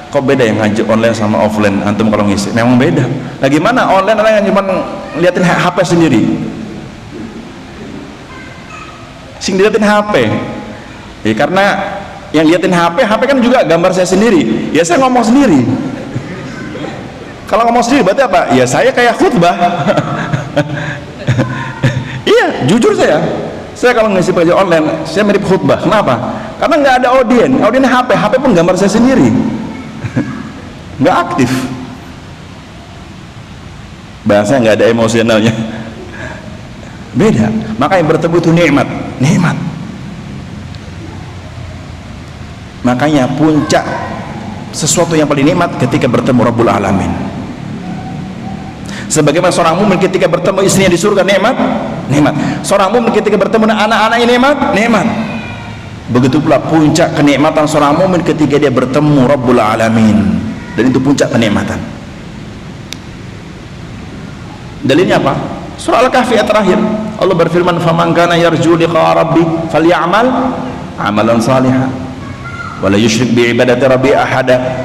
kok beda yang ngaji online sama offline antum kalau ngisi? Memang beda. Nah gimana online orang yang cuma liatin HP sendiri, sing diliatin HP ya, karena yang liatin HP kan juga gambar saya sendiri, ya saya ngomong sendiri. Kalau ngomong sendiri berarti apa? Ya saya kayak khutbah. Iya, jujur saya kalau ngisi pengajian online saya mirip khutbah. Kenapa? Karena nggak ada audien HP pun gambar saya sendiri. Nggak aktif, bahasanya nggak ada emosionalnya, beda. Maka yang bertemu itu nikmat. Makanya puncak sesuatu yang paling nikmat ketika bertemu Rabbul Alamin. Sebagaimana seorang mukmin ketika bertemu istrinya di surga nikmat. Seorang mukmin ketika bertemu dengan anak-anaknya nikmat. Begitu pula puncak kenikmatan seorang mukmin ketika dia bertemu Rabbul Alamin. Dan itu puncak kenikmatan. Dalilnya apa? Surah Al-Kahfi ayat terakhir. Allah berfirman, "Faman kana yarju liqa rabbi falyamal amalan salihan wa la yusyrik bi ibadati rabbi ahada."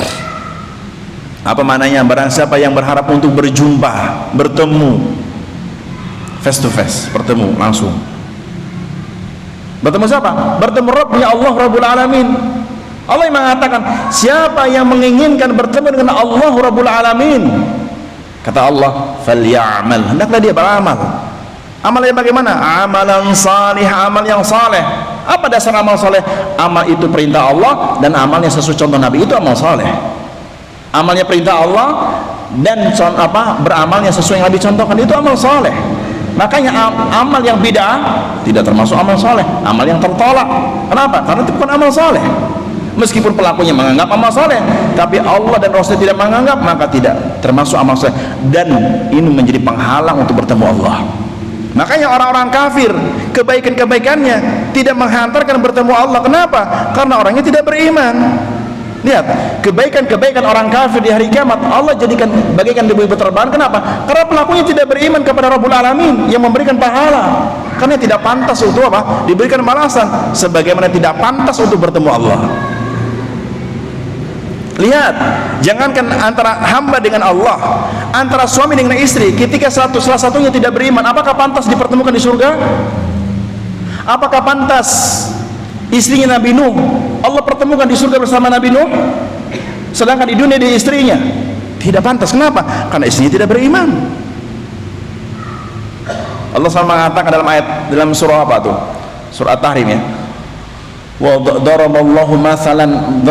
Apa maknanya? Barang siapa yang berharap untuk berjumpa, bertemu face to face, bertemu langsung. Bertemu siapa? Bertemu Rabbnya Allah Rabbul Alamin. Allah yang mengatakan, siapa yang menginginkan bertemu dengan Allah Rabbul Alamin, kata Allah, falyamal, hendaklah dia beramal. Amalnya bagaimana? Amalan salih, amal yang saleh. Apa dasar amal saleh? Amal itu perintah Allah dan amalnya sesuai contoh Nabi, itu amal saleh. Amalnya perintah Allah dan beramalnya sesuai yang Nabi contohkan, itu amal saleh. Makanya amal yang bid'ah tidak termasuk amal saleh, amal yang tertolak. Kenapa? Karena itu bukan amal saleh. Meskipun pelakunya menganggap amal saleh, tapi Allah dan Rasul tidak menganggap, maka tidak termasuk amal saleh, dan ini menjadi penghalang untuk bertemu Allah. Makanya orang-orang kafir kebaikan-kebaikannya tidak menghantarkan bertemu Allah. Kenapa? Karena orangnya tidak beriman. Lihat, kebaikan-kebaikan orang kafir di hari kiamat Allah jadikan bagaikan debu berterbangan. Kenapa? Karena pelakunya tidak beriman kepada Rabbul Alamin yang memberikan pahala. Karena tidak pantas untuk apa? Diberikan balasan, sebagaimana tidak pantas untuk bertemu Allah. Lihat, jangankan antara hamba dengan Allah, antara suami dengan istri, ketika salah satunya tidak beriman, apakah pantas dipertemukan di surga? Apakah pantas istrinya Nabi Nuh Allah pertemukan di surga bersama Nabi Nuh, sedangkan di dunia dia istrinya? Tidak pantas. Kenapa? Karena istrinya tidak beriman. Allah SWT mengatakan dalam surah apa tuh? Surah At-Tahrim ya. Wa daraballahu mathalan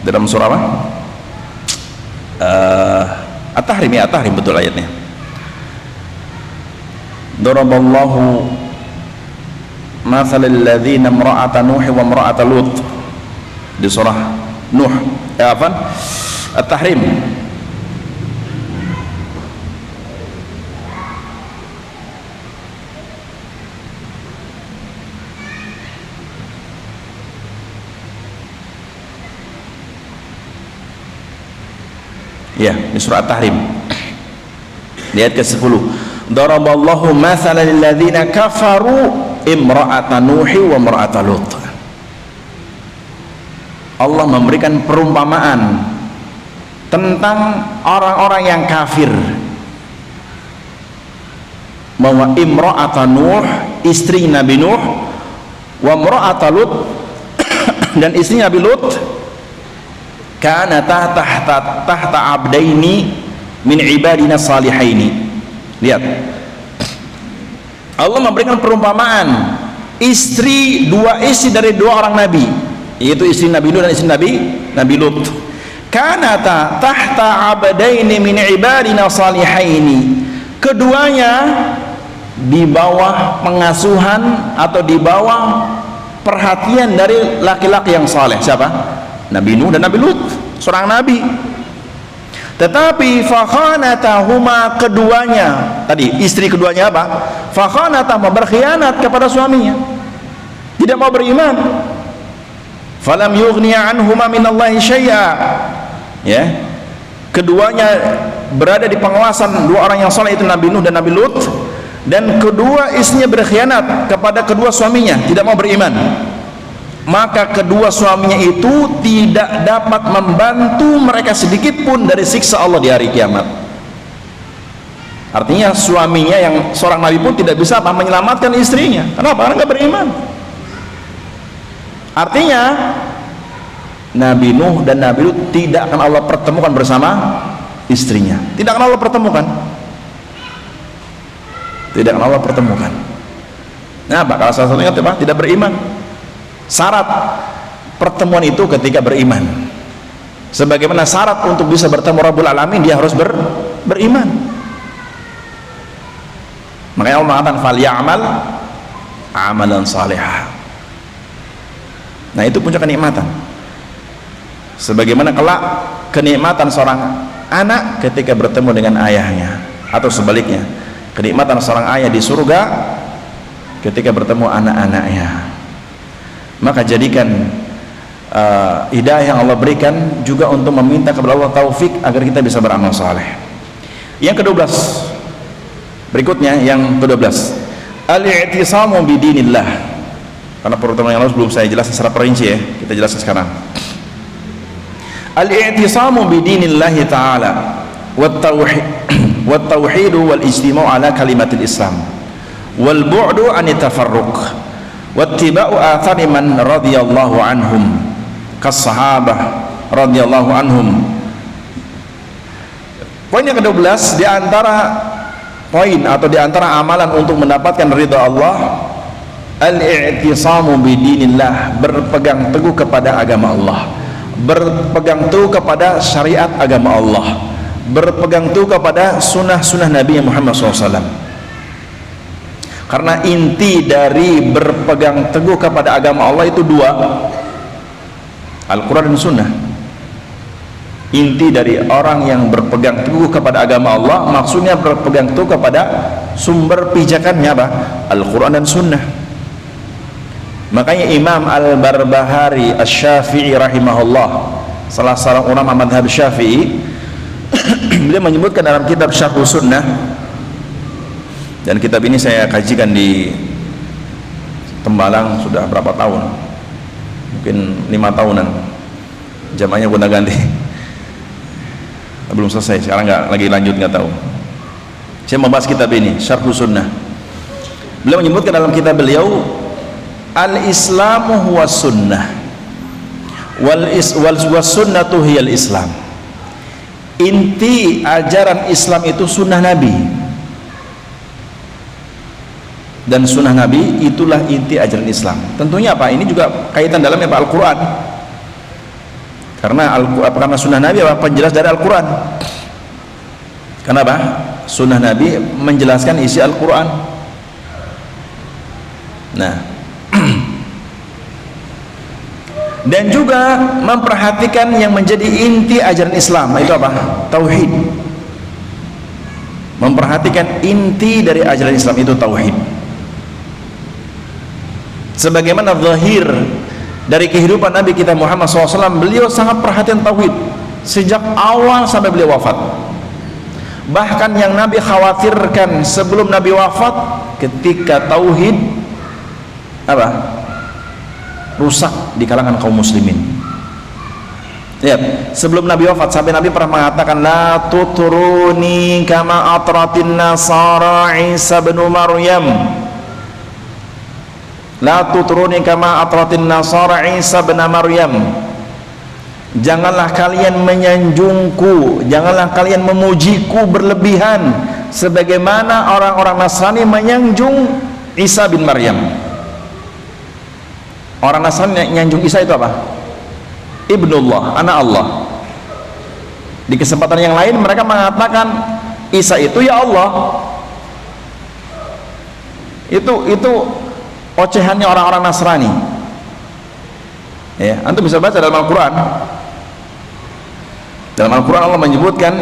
dalam surah apa? At-Tahrim ya, At-Tahrim betul ayatnya. Daraballahu mathalal ladzina imra'ata Nuh wa imra'ata Lut di surah Nuh, At-Tahrim. Ya, di surah At-Tahrim di ayat ke-10. Daraballahu mathalan lil ladzina kafaru imra'ata Nuhi wa imra'ata Lut. Allah memberikan perumpamaan tentang orang-orang yang kafir, bahwa imra'ata Nuh, istri Nabi Nuh, wa imra'ata Lut dan istri Nabi Lut, kana tahta abdaini min ibadina salihaini. Lihat, Allah memberikan perumpamaan dua istri dari dua orang nabi, yaitu istri Nabi Nuh dan istri Nabi Lut. Kanata tahta abdaini min ibadina salihaini. Keduanya di bawah pengasuhan atau di bawah perhatian dari laki-laki yang saleh. Siapa? Nabi Nuh dan Nabi Lut, seorang nabi. Tetapi fakhanatahuma, keduanya tadi istri keduanya apa? Fakhanatahuma, berkhianat kepada suaminya, tidak mau beriman. Falam yughniya anhuma minallahi syai'a. Ya, keduanya berada di pengawasan dua orang yang saleh, itu Nabi Nuh dan Nabi Lut, dan kedua istrinya berkhianat kepada kedua suaminya, tidak mau beriman. Maka kedua suaminya itu tidak dapat membantu mereka sedikit pun dari siksa Allah di hari kiamat. Artinya suaminya yang seorang nabi pun tidak bisa menyelamatkan istrinya. Kenapa? Karena nggak beriman. Artinya Nabi Nuh dan Nabi Lut tidak akan Allah pertemukan bersama istrinya. Tidak akan Allah pertemukan. Tidak akan Allah pertemukan. Nah, bakal salah satunya apa? Tidak beriman. Syarat pertemuan itu ketika beriman. Sebagaimana syarat untuk bisa bertemu Rabbul Alamin, dia harus beriman. Makanya Allah mengatakan falyamal amalan salihah. Nah, itu puncak kenikmatan. Sebagaimana kelak kenikmatan seorang anak ketika bertemu dengan ayahnya, atau sebaliknya, kenikmatan seorang ayah di surga ketika bertemu anak-anaknya. Maka jadikan hidayah yang Allah berikan juga untuk meminta kepada Allah taufik agar kita bisa beramal saleh. Yang ke-12 berikutnya, yang ke-12, al-i'tisamu bidinillah. Karena pertemuan yang lalu belum saya jelaskan secara perinci, ya, kita jelaskan sekarang. Al-i'tisamu bidinillahi ta'ala wat tauhid wal ijtima'u ala kalimatil Islam wal bu'du anit tafarruq wattiba'u athari man radhiyallahu anhum kas sahabah radhiyallahu anhum. Poin yang ke-12, di antara poin atau di antara amalan untuk mendapatkan ridha Allah, al-i'tisamu bidinillah, berpegang teguh kepada agama Allah, berpegang teguh kepada syariat agama Allah, berpegang teguh kepada sunnah-sunnah Nabi Muhammad SAW. Karena inti dari berpegang teguh kepada agama Allah itu dua, Al-Quran dan Sunnah. Inti dari orang yang berpegang teguh kepada agama Allah, maksudnya berpegang teguh kepada sumber pijakannya apa? Al-Quran dan Sunnah. Makanya Imam Al-Barbahari Asy-Syafi'i rahimahullah, salah seorang ulama madhab Syafi'i, beliau menyebutkan dalam kitab Syarh Sunnah, dan kitab ini saya kajikan di Tembalang sudah berapa tahun, mungkin 5 tahunan, jamaahnya gonta ganti, belum selesai, sekarang lagi lanjut, nggak tahu. Saya membahas kitab ini, Syarh Sunnah. Beliau menyebutkan dalam kitab beliau, al-islamu huwa sunnah wal sunnatu hiyal islam. Inti ajaran Islam itu sunnah Nabi, dan sunnah Nabi itulah inti ajaran Islam. Tentunya apa? Ini juga kaitan dalamnya Pak Al-Quran. Karena sunnah Nabi apa? Penjelas dari Al-Quran. Kenapa? Sunnah Nabi menjelaskan isi Al-Quran. Nah, dan juga memperhatikan yang menjadi inti ajaran Islam, itu apa? Tauhid. Memperhatikan inti dari ajaran Islam itu tauhid. Sebagaimana zahir dari kehidupan Nabi kita Muhammad SAW, beliau sangat perhatian tauhid sejak awal sampai beliau wafat. Bahkan yang Nabi khawatirkan sebelum Nabi wafat, ketika tauhid apa? Rusak di kalangan kaum muslimin. Lihat, sebelum Nabi wafat sampai Nabi pernah mengatakan, la tutruni kama atratin nasara Isa bin Maryam. La tutruni kama atratin nasara Isa bin Maryam. Janganlah kalian menyanjungku, janganlah kalian memujiku berlebihan sebagaimana orang-orang Nasrani menyanjung Isa bin Maryam. Orang Nasrani nyanjung Isa itu apa? Ibnullah, anak Allah. Di kesempatan yang lain mereka mengatakan Isa itu ya Allah. Itu ocehannya orang-orang Nasrani. Ya, antum bisa baca dalam Al-Qur'an. Dalam Al-Qur'an Allah menyebutkan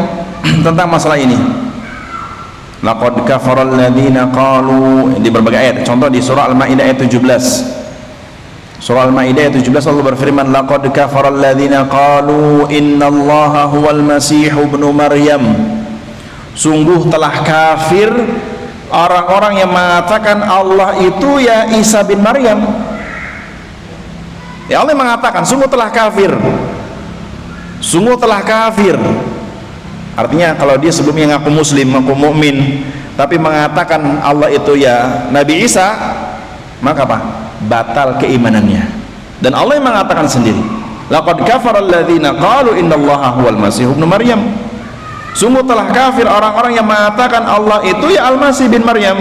tentang masalah ini. Laqad kafara alladziina qalu, di berbagai ayat. Contoh di surah Al-Maidah ayat 17. Surah Al-Maidah ayat 17 Allah berfirman, laqad kafara alladziina qalu innallaha huwal masih ibnu Maryam. Sungguh telah kafir orang-orang yang mengatakan Allah itu ya Isa bin Maryam. Ya Allah mengatakan sungguh telah kafir. Sungguh telah kafir. Artinya kalau dia sebelumnya ngaku muslim, ngaku mukmin, tapi mengatakan Allah itu ya Nabi Isa, maka apa? Batal keimanannya. Dan Allah yang mengatakan sendiri, laqad kafara alladziina qalu innallaha huwal masih ibnu Maryam. Sungguh telah kafir orang-orang yang mengatakan Allah itu ya Al-Masih bin Maryam.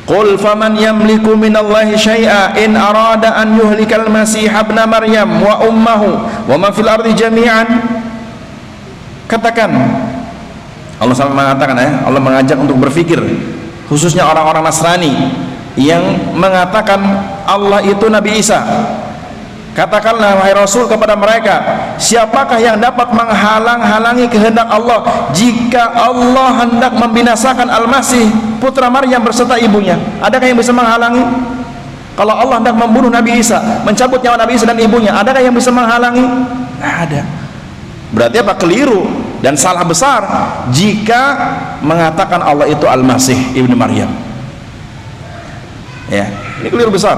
Qul faman yamliku minallahi syai'a in arada an yuhlikal masih ibn Maryam wa ummuhu wa ma fil ardi jami'an. Katakan, Allah sama mengatakan ya, Allah mengajak untuk berpikir, khususnya orang-orang Nasrani yang mengatakan Allah itu Nabi Isa. Katakanlah wahai Rasul kepada mereka, siapakah yang dapat menghalang-halangi kehendak Allah jika Allah hendak membinasakan Al-Masih putra Maryam berserta ibunya? Adakah yang bisa menghalangi? Kalau Allah hendak membunuh Nabi Isa, mencabut nyawa Nabi Isa dan ibunya, adakah yang bisa menghalangi? Tidak ada. Berarti apa? Keliru dan salah besar jika mengatakan Allah itu Al-Masih ibnu Maryam. Ya, ini keliru besar.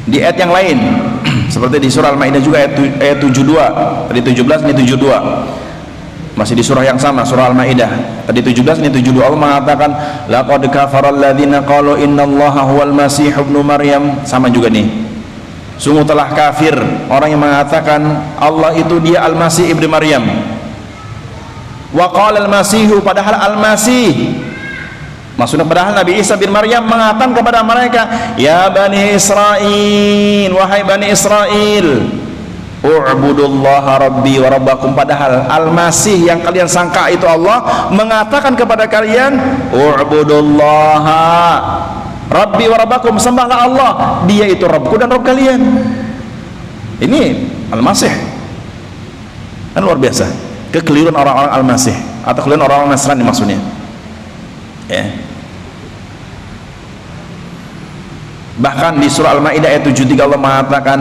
Di ayat yang lain seperti di surah Al-Maidah juga ayat 72, tadi 17 ini 72. Masih di surah yang sama, surah Al-Maidah. Tadi 17 ini 72. Allah mengatakan laqad kafara alladziina qalu innallaha huwal masih ibnu Maryam. Sama juga nih. Sungguh telah kafir orang yang mengatakan Allah itu dia Al-Masih ibnu Maryam. Wa qala al-Masihu, padahal Al-Masih, maksudnya padahal Nabi Isa bin Maryam mengatakan kepada mereka, ya Bani Israel, wahai Bani Israel, u'budullaha rabbi wa rabbakum. Padahal Al-Masih yang kalian sangka itu Allah mengatakan kepada kalian, u'budullaha rabbi wa rabbakum, sembahlah Allah, dia itu Rabbku dan Rabb kalian. Ini Al-Masih kan luar biasa. Kekeliruan orang-orang Al-Masih atau kekeliruan orang-orang Nasrani maksudnya ya. Bahkan di surah Al-Maidah ayat 73 Allah mengatakan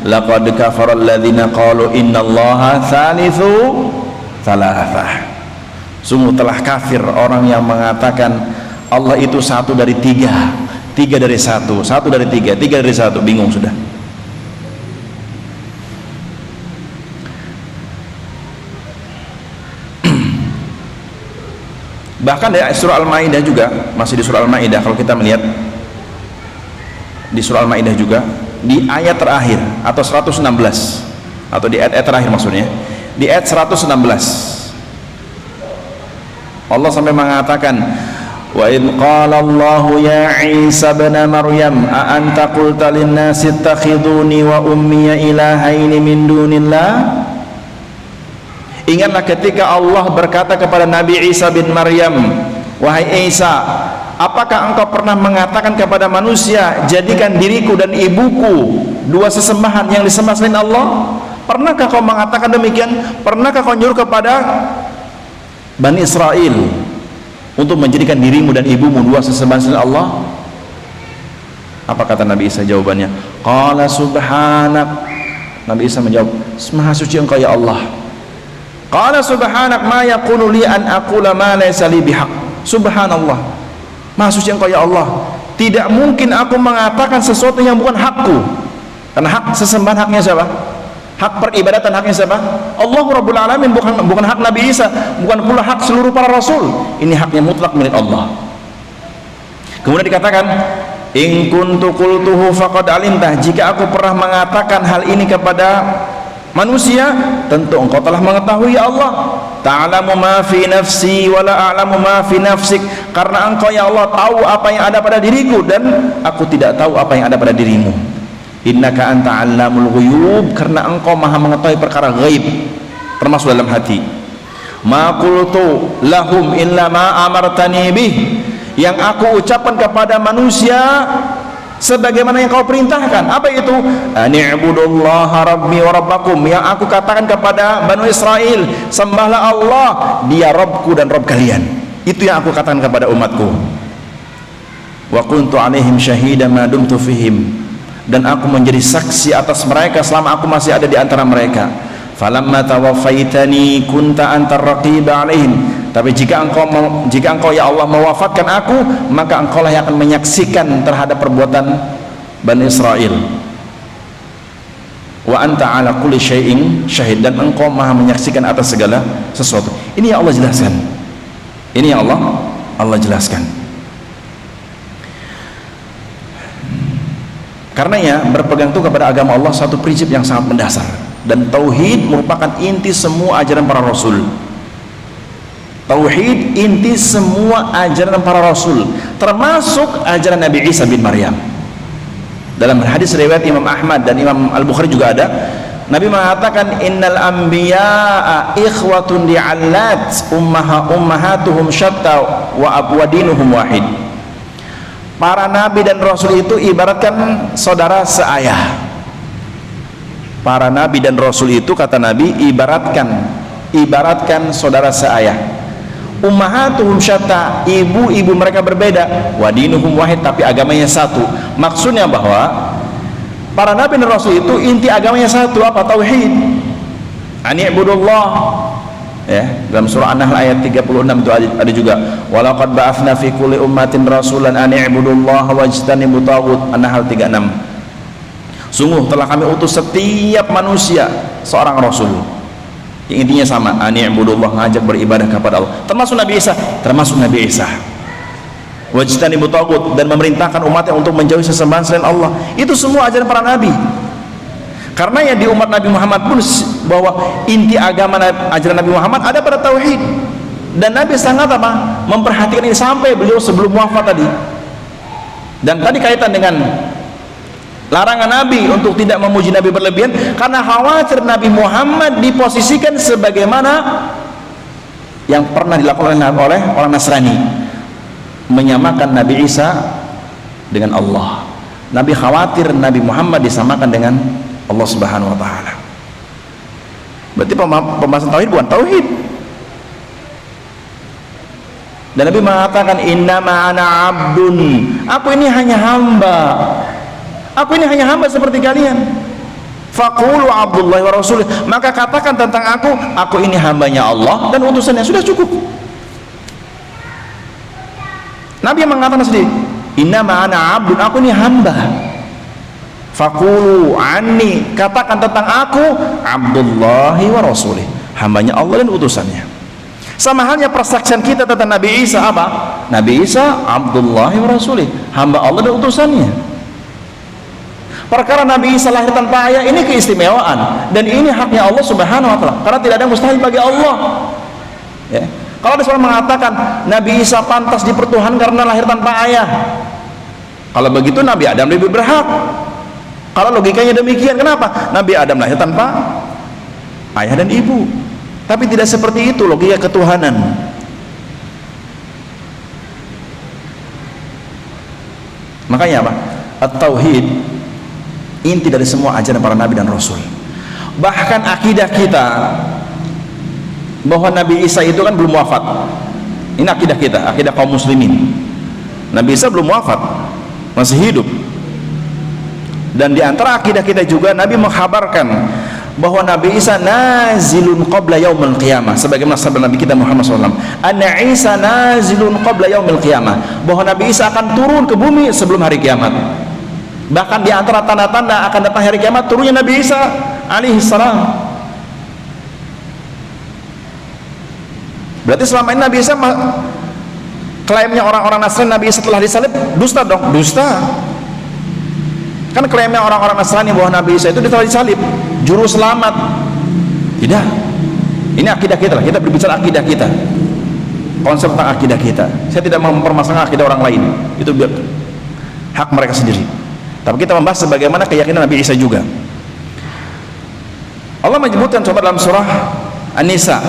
laqad kafara alladziina qalu innallaha tsalitsu tsalatsah. Sungguh telah kafir orang yang mengatakan Allah itu satu dari tiga, tiga dari satu, satu dari tiga, tiga dari satu. Bingung sudah. Bahkan di surah Al-Maidah juga, masih di surah Al-Maidah, kalau kita melihat di surah Al-Maidah juga di ayat terakhir atau 116, atau di ayat terakhir maksudnya, di ayat 116 Allah sampai mengatakan, wa idh qala Allahu ya Isa ibn Maryam a anta qulta lin-nasi ittakhiduni wa ummiya ilahaini min dunillah. Ingatlah ketika Allah berkata kepada Nabi Isa bin Maryam, wahai Isa, apakah engkau pernah mengatakan kepada manusia, jadikan diriku dan ibuku dua sesembahan yang disembah selain Allah? Pernahkah kau mengatakan demikian? Pernahkah kau nyuruh kepada Bani Israel untuk menjadikan dirimu dan ibumu dua sesembahan selain Allah? Apa kata Nabi Isa jawabannya? Qala subhanak. Nabi Isa menjawab, maha suci engkau ya Allah. Qala subhanak ma yakunu li an aqula ma laysa li bihaq. Subhanallah, maha suci engkau ya Allah, tidak mungkin aku mengatakan sesuatu yang bukan hakku. Karena hak sesembahan haknya siapa? Hak peribadatan haknya siapa? Allah Rabbul Alamin, bukan hak Nabi Isa, bukan pula hak seluruh para rasul. Ini haknya mutlak milik Allah. Kemudian dikatakan, in kuntu qultuhu faqad alimtah, jika aku pernah mengatakan hal ini kepada manusia, tentu engkau telah mengetahui ya Allah. Ta'lamu ma fi nafsi wa la a'lamu ma fi nafsik, karena engkau ya Allah tahu apa yang ada pada diriku dan aku tidak tahu apa yang ada pada dirimu. Innaka anta 'allamul ghuyub, karena engkau maha mengetahui perkara gaib termasuk dalam hati. Ma qultu lahum illa ma amartani bih, yang aku ucapkan kepada manusia sebagaimana yang kau perintahkan. Apa itu? Ani'budullaha rabbi wa rabbakum, yang aku katakan kepada Banu Israel, sembahlah Allah, dia Rabbku dan Rabb kalian. Itu yang aku katakan kepada umatku. Wa kuntu alaihim syahida ma dumtu fihim, dan aku menjadi saksi atas mereka selama aku masih ada di antara mereka. Falamma tawaffaitani kunta antar raqiba alaihim, tapi jika engkau ya Allah mewafatkan aku, maka engkau lah yang akan menyaksikan terhadap perbuatan Bani Israel. Wa anta ala kulli syai'in syahid, dan engkau maha menyaksikan atas segala sesuatu. Ini yang Allah jelaskan. Ini yang Allah jelaskan. Karenanya berpegang teguh kepada agama Allah satu prinsip yang sangat mendasar, dan tauhid merupakan inti semua ajaran para rasul. Tauhid inti semua ajaran para rasul, termasuk ajaran Nabi Isa bin Maryam. Dalam hadis riwayat Imam Ahmad dan Imam Al-Bukhari juga ada, Nabi mengatakan innal anbiya'a ikhwatun li'allat ummahatuhum syatta wa abwadinuhum wahid. Para nabi dan rasul itu ibaratkan saudara seayah. Para nabi dan rasul itu, kata Nabi, ibaratkan saudara seayah. Ummahatuhum syatta, ibu-ibu mereka berbeda, wadinuhum wahid, tapi agamanya satu. Maksudnya bahwa para nabi dan rasul itu inti agamanya satu, apa? Tauhid. Ani'budullah, ya, dalam surah An-Nahl ayat 36 itu ada juga, walaqad ba'atsna fi kulli ummatin rasulan ani'budullaha wajtanibut taghut. An-Nahl 36. Sungguh telah kami utus setiap manusia seorang rasul yang intinya sama, ani'budullah, ngajak beribadah kepada Allah. Termasuk Nabi Isa, wajtanibut taghut, dan memerintahkan umatnya untuk menjauhi sesembahan selain Allah. Itu semua ajaran para nabi. Karena ya di umat Nabi Muhammad pun bahwa inti agama ajaran Nabi Muhammad ada pada tauhid, dan Nabi sangat memperhatikan ini sampai beliau sebelum wafat tadi. Dan tadi kaitan dengan larangan Nabi untuk tidak memuji Nabi berlebihan, karena khawatir Nabi Muhammad diposisikan sebagaimana yang pernah dilakukan oleh orang Nasrani, menyamakan Nabi Isa dengan Allah. Nabi khawatir Nabi Muhammad disamakan dengan Allah Subhanahu wa taala. Berarti pembahasan tauhid bukan tauhid. Dan Nabi mengatakan innama ana abdun, aku ini hanya hamba. Aku ini hanya hamba seperti kalian. Faqulu abdullahi wa rasulih, maka katakan tentang aku ini hambanya Allah dan utusannya. Sudah cukup. Nabi mengatakan sendiri, innama ana abdun, aku ini hamba. Faqulu anni, katakan tentang aku abdullahi wa rasulih, hambanya Allah dan utusannya. Sama halnya persaksian kita tentang Nabi Isa, apa? Nabi Isa abdullahi wa rasulih, hamba Allah dan utusannya. Perkara Nabi Isa lahir tanpa ayah ini keistimewaan, dan ini haknya Allah Subhanahu wa taala, karena tidak ada yang mustahil bagi Allah, ya. Kalau ada seorang mengatakan Nabi Isa pantas dipertuhankan karena lahir tanpa ayah, kalau begitu Nabi Adam lebih berhak. Kalau logikanya demikian, kenapa? Nabi Adam lahir tanpa ayah dan ibu. Tapi tidak seperti itu logika ketuhanan. Makanya apa? At-tauhid inti dari semua ajaran para nabi dan rasul. Bahkan akidah kita bahwa Nabi Isa itu kan belum wafat. Ini akidah kita, akidah kaum muslimin. Nabi Isa belum wafat, masih hidup. Dan di antara akidah kita juga Nabi mengkhabarkan bahwa Nabi Isa nazilun qabla yaumil qiyamah, sebagaimana sabda Nabi kita Muhammad SAW, anna Isa nazilun qabla yaumil qiyamah, bahwa Nabi Isa akan turun ke bumi sebelum hari kiamat. Bahkan di antara tanda-tanda akan datang hari kiamat turunnya Nabi Isa alaihi salam. Berarti selama ini Nabi Isa, klaimnya orang-orang Nasrani Nabi Isa telah disalib, dusta dong, dusta. Kan klaimnya orang-orang Nasrani bahwa Nabi Isa itu telah disalib, juru selamat. Tidak. Ini akidah kita lah. Kita berbicara akidah kita, konsep tentang akidah kita. Saya tidak mempermasalahkan akidah orang lain, itu hak mereka sendiri. Tapi kita membahas sebagaimana keyakinan Nabi Isa juga. Allah menyebutkan coba dalam surah An-Nisa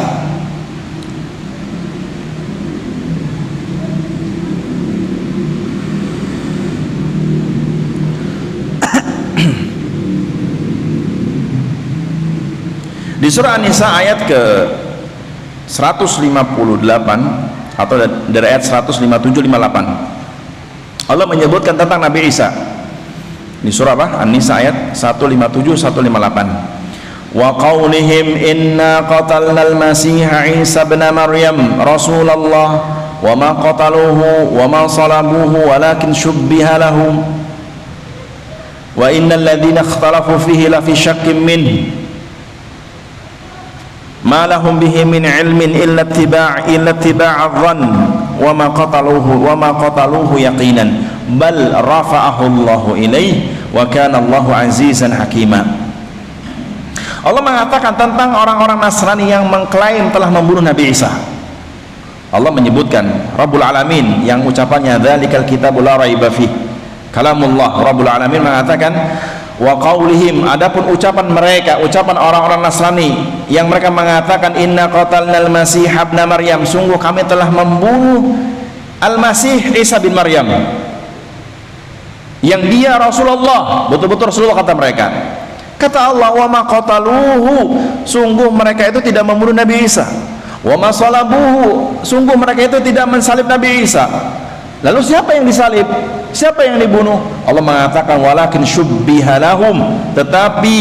di surah An-Nisa ayat ke 158 atau dari ayat 157-58 Allah menyebutkan tentang Nabi Isa di surah apa? An-Nisa ayat 157-158 wa qaulihim inna qatalnal masiha Isa ibn Maryam Rasulullah wa ma qataluhu wa ma salabuhu walakin syubbiha lahum wa innal ladzina ikhtalafu fihi la fi syakkin minhu ma lahum bihi min ilmin illa ittiba' adh-dhann wa ma qataluhu yaqinan bal rafa'ahu Allahu ilaihi wa kana Allahu azizan hakima. Allah mengatakan tentang orang-orang Nasrani yang mengklaim telah membunuh Nabi Isa. Allah menyebutkan Rabbul Alamin yang ucapannya dzalikal kitabu la raiba fih. Kalamullah. Rabbul Alamin mengatakan wa qaulihim, adapun ucapan mereka, ucapan orang-orang Nasrani yang mereka mengatakan inna qatalnal masih ibn Maryam, sungguh kami telah membunuh Al-Masih Isa bin Maryam, yang dia Rasulullah, betul-betul Rasulullah kata mereka. Kata Allah wa ma qataluhu, sungguh mereka itu tidak membunuh Nabi Isa. Wa ma salabuhu, sungguh mereka itu tidak mensalib Nabi Isa. Lalu siapa yang disalib? Siapa yang dibunuh? Allah mengatakan walakin syubbiha lahum, tetapi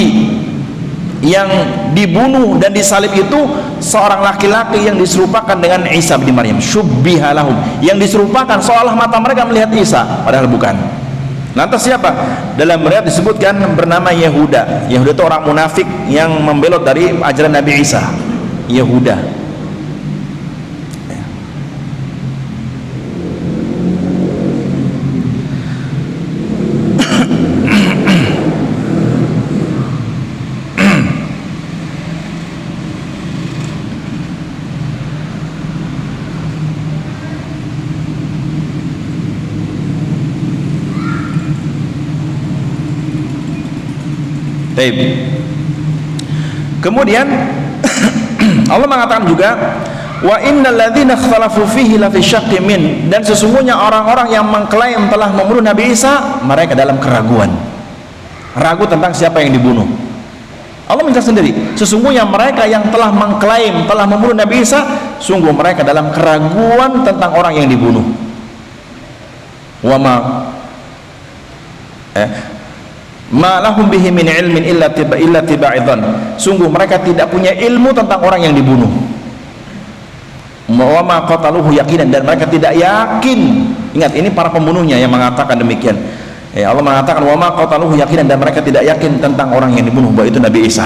yang dibunuh dan disalib itu seorang laki-laki yang diserupakan dengan Isa bin Maryam. Syubbiha lahum, yang diserupakan seolah mata mereka melihat Isa, padahal bukan. Lantas siapa? Dalam riwayat disebutkan bernama Yehuda. Yehuda itu orang munafik yang membelot dari ajaran Nabi Isa. Yehuda. Kemudian Allah mengatakan juga wa innal ladzina ikhtalafu fihi la fi syakkin min, dan sesungguhnya orang-orang yang mengklaim telah membunuh Nabi Isa mereka dalam keraguan, ragu tentang siapa yang dibunuh. Allah menjelaskan sendiri, sesungguhnya mereka yang telah mengklaim telah membunuh Nabi Isa, sungguh mereka dalam keraguan tentang orang yang dibunuh. Wa ma lahum bihi min ilmin illa tiba'idhan, sungguh mereka tidak punya ilmu tentang orang yang dibunuh. Wa ma qataluhu yaqinan, dan mereka tidak yakin. Ingat, ini para pembunuhnya yang mengatakan demikian. Allah mengatakan wa ma qataluhu yaqinan, dan mereka tidak yakin tentang orang yang dibunuh, bahwa itu Nabi Isa.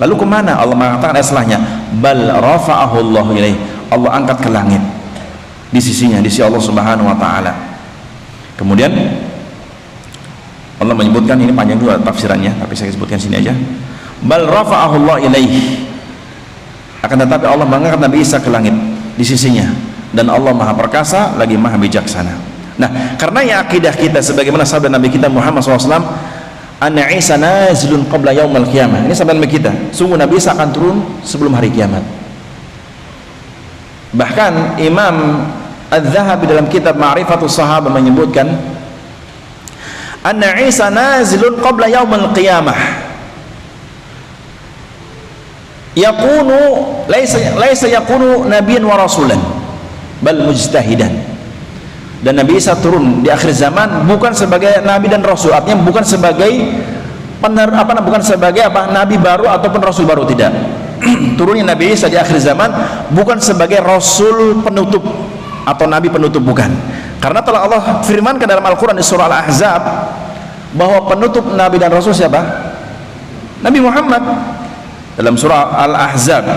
Lalu kemana? Allah mengatakan setelahnya bal rafa'ahu Allahu ilaihi, Allah angkat ke langit di sisinya, di sisi Allah Subhanahu wa taala. Kemudian Allah menyebutkan, ini panjang juga tafsirannya, tapi saya sebutkan sini aja. Bal rafa'ahu Allah ilaihi, akan tetapi Allah mengangkat Nabi Isa ke langit di sisinya, dan Allah Maha Perkasa lagi Maha Bijaksana. Nah, karena ya akidah kita sebagaimana sabda Nabi kita Muhammad SAW, anna Isa nazilun qabla yaumal qiyamah. Ini sabda Nabi kita, sungguh Nabi Isa akan turun sebelum hari kiamat. Bahkan Imam Adz-Dzahabi dalam kitab Ma'rifatus Sahabah menyebutkan anna Isa nazilun qabla yaumil qiyamah yakunu laisa yakunu nabiyyan wa rasulan bal mujtahidan, dan Nabi Isa turun di akhir zaman bukan sebagai nabi dan rasul, artinya bukan sebagai bukan sebagai nabi baru ataupun rasul baru, tidak. Turunnya Nabi Isa di akhir zaman bukan sebagai rasul penutup atau nabi penutup, bukan. Karena telah Allah firmankan dalam Al-Quran di surah Al-Ahzab bahwa penutup Nabi dan Rasul siapa? Nabi Muhammad. Dalam surah Al-Ahzab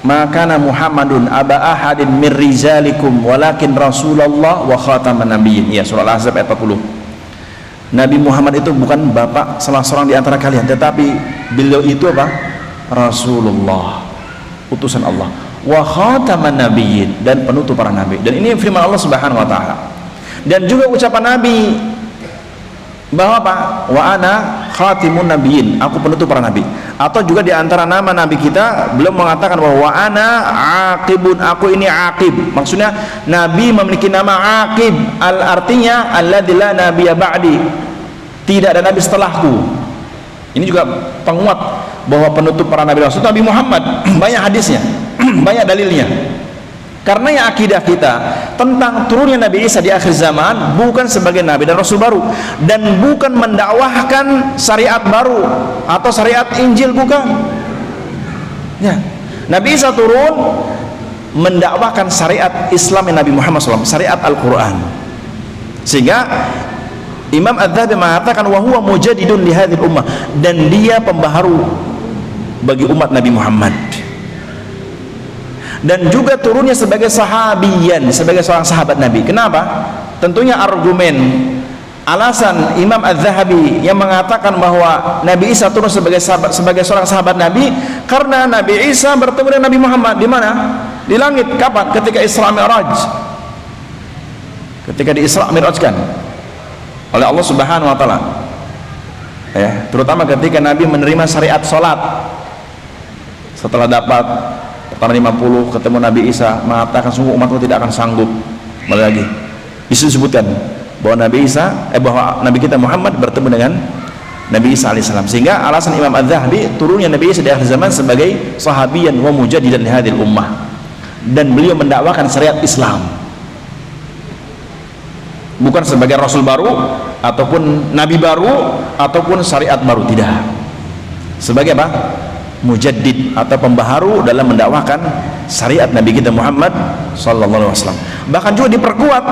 ma kana Muhammadun aba ahadin min rizalikum walakin Rasulullah wa khataman nabiyyin. Ya, surah Al-Ahzab ayat 40. Nabi Muhammad itu bukan bapak salah seorang di antara kalian, tetapi beliau itu apa? Rasulullah, utusan Allah, wa khataman nabiyyin, dan penutup para nabi. Dan ini firman Allah Subhanahu wa taala. Dan juga ucapan Nabi bahwa apa? Wa ana khatimun nabiyyin, aku penutup para nabi. Atau juga di antara nama nabi kita beliau mengatakan bahwa wa ana aqibun, aku ini aqib. Maksudnya nabi memiliki nama aqib, artinya alladzi la nabiyya ba'di, tidak ada nabi setelahku. Ini juga penguat bahwa penutup para nabi Rasul Nabi Muhammad. Banyak hadisnya, banyak dalilnya. Karena yang akidah kita tentang turunnya Nabi Isa di akhir zaman bukan sebagai Nabi dan Rasul baru, dan bukan mendakwahkan syariat baru atau syariat Injil, bukan ya. Nabi Isa turun mendakwahkan syariat Islam yang Nabi Muhammad SAW, syariat Al-Quran. Sehingga Imam Adz-Dzahabi mengatakan wa huwa mujaddidun li hadhil ummah, dan dia pembaharu bagi umat Nabi Muhammad. Dan juga turunnya sebagai sahabiyan, sebagai seorang sahabat Nabi. Kenapa? Tentunya argumen, alasan Imam Adz-Dzahabi yang mengatakan bahwa Nabi Isa turun sebagai seorang sahabat Nabi, karena Nabi Isa bertemu dengan Nabi Muhammad di mana? Di langit. Kapan? Ketika Isra Mi'raj. Ketika di Isra Mi'rajkan oleh Allah Subhanahu wa taala. Ya, terutama ketika Nabi menerima syariat salat. Setelah dapat pertama 50 ketemu Nabi Isa, mengatakan sungguh umatku tidak akan sanggup. Kembali lagi disebutkan bahwa bahwa Nabi kita Muhammad bertemu dengan Nabi Isa alaihissalam. Sehingga alasan Imam Adz-Dzahabi turunnya Nabi Isa di akhir zaman sebagai sahabiyan wa mujaddidan li hadhil ummah, dan beliau mendakwakan syariat Islam, bukan sebagai Rasul baru ataupun Nabi baru ataupun syariat baru, tidak. Sebagai apa? Mujaddid atau pembaharu dalam mendakwahkan syariat Nabi kita Muhammad sallallahu alaihi wasallam. Bahkan juga diperkuat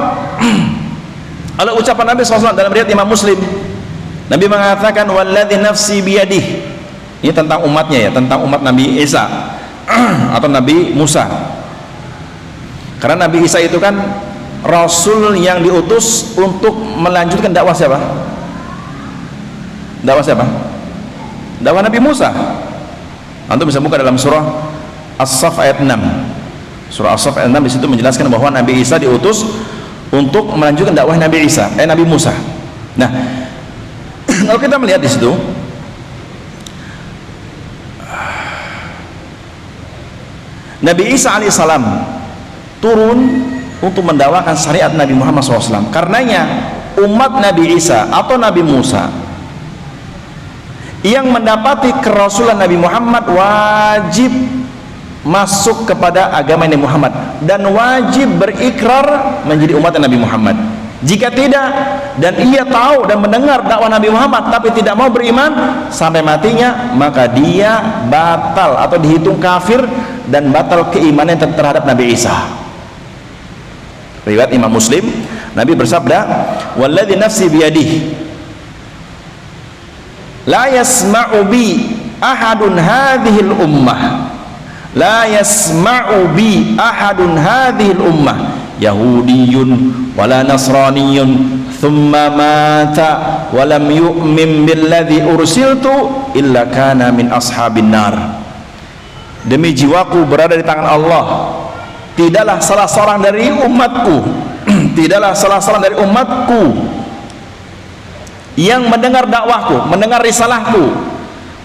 oleh ucapan Nabi SAW dalam riwayat Imam Muslim. Nabi mengatakan walladzi nafsi biyadihi. Ini tentang umatnya ya, tentang umat Nabi Isa atau Nabi Musa. Karena Nabi Isa itu kan Rasul yang diutus untuk melanjutkan dakwah siapa? Dakwah siapa? Dakwah Nabi Musa. Antum bisa buka dalam surah As-Saff ayat 6. Surah As-Saff ayat 6 di situ menjelaskan bahwa Nabi Isa diutus untuk melanjutkan dakwah Nabi Musa. Nah, kalau kita melihat di situ, Nabi Isa alaihissalam turun untuk mendakwakan syariat Nabi Muhammad SAW. Karenanya umat Nabi Isa atau Nabi Musa yang mendapati kerasulan Nabi Muhammad wajib masuk kepada agama Nabi Muhammad dan wajib berikrar menjadi umat Nabi Muhammad. Jika tidak, dan ia tahu dan mendengar dakwah Nabi Muhammad tapi tidak mau beriman sampai matinya, maka dia batal atau dihitung kafir dan batal keimanan terhadap Nabi Isa. Riwayat Imam Muslim, Nabi bersabda, "Walladzi nafsi biyadihi la yasma'u bi ahadun hadhil ummah, la yasma'u bi ahadun hadhil ummah yahudiyyun wala nasraniyyun thumma mata wa lam yu'min billadzi ursiltu illa kana min ashabin nar." Demi jiwaku berada di tangan Allah, tidaklah salah seorang dari umatku tidaklah salah seorang dari umatku yang mendengar dakwahku, mendengar risalahku,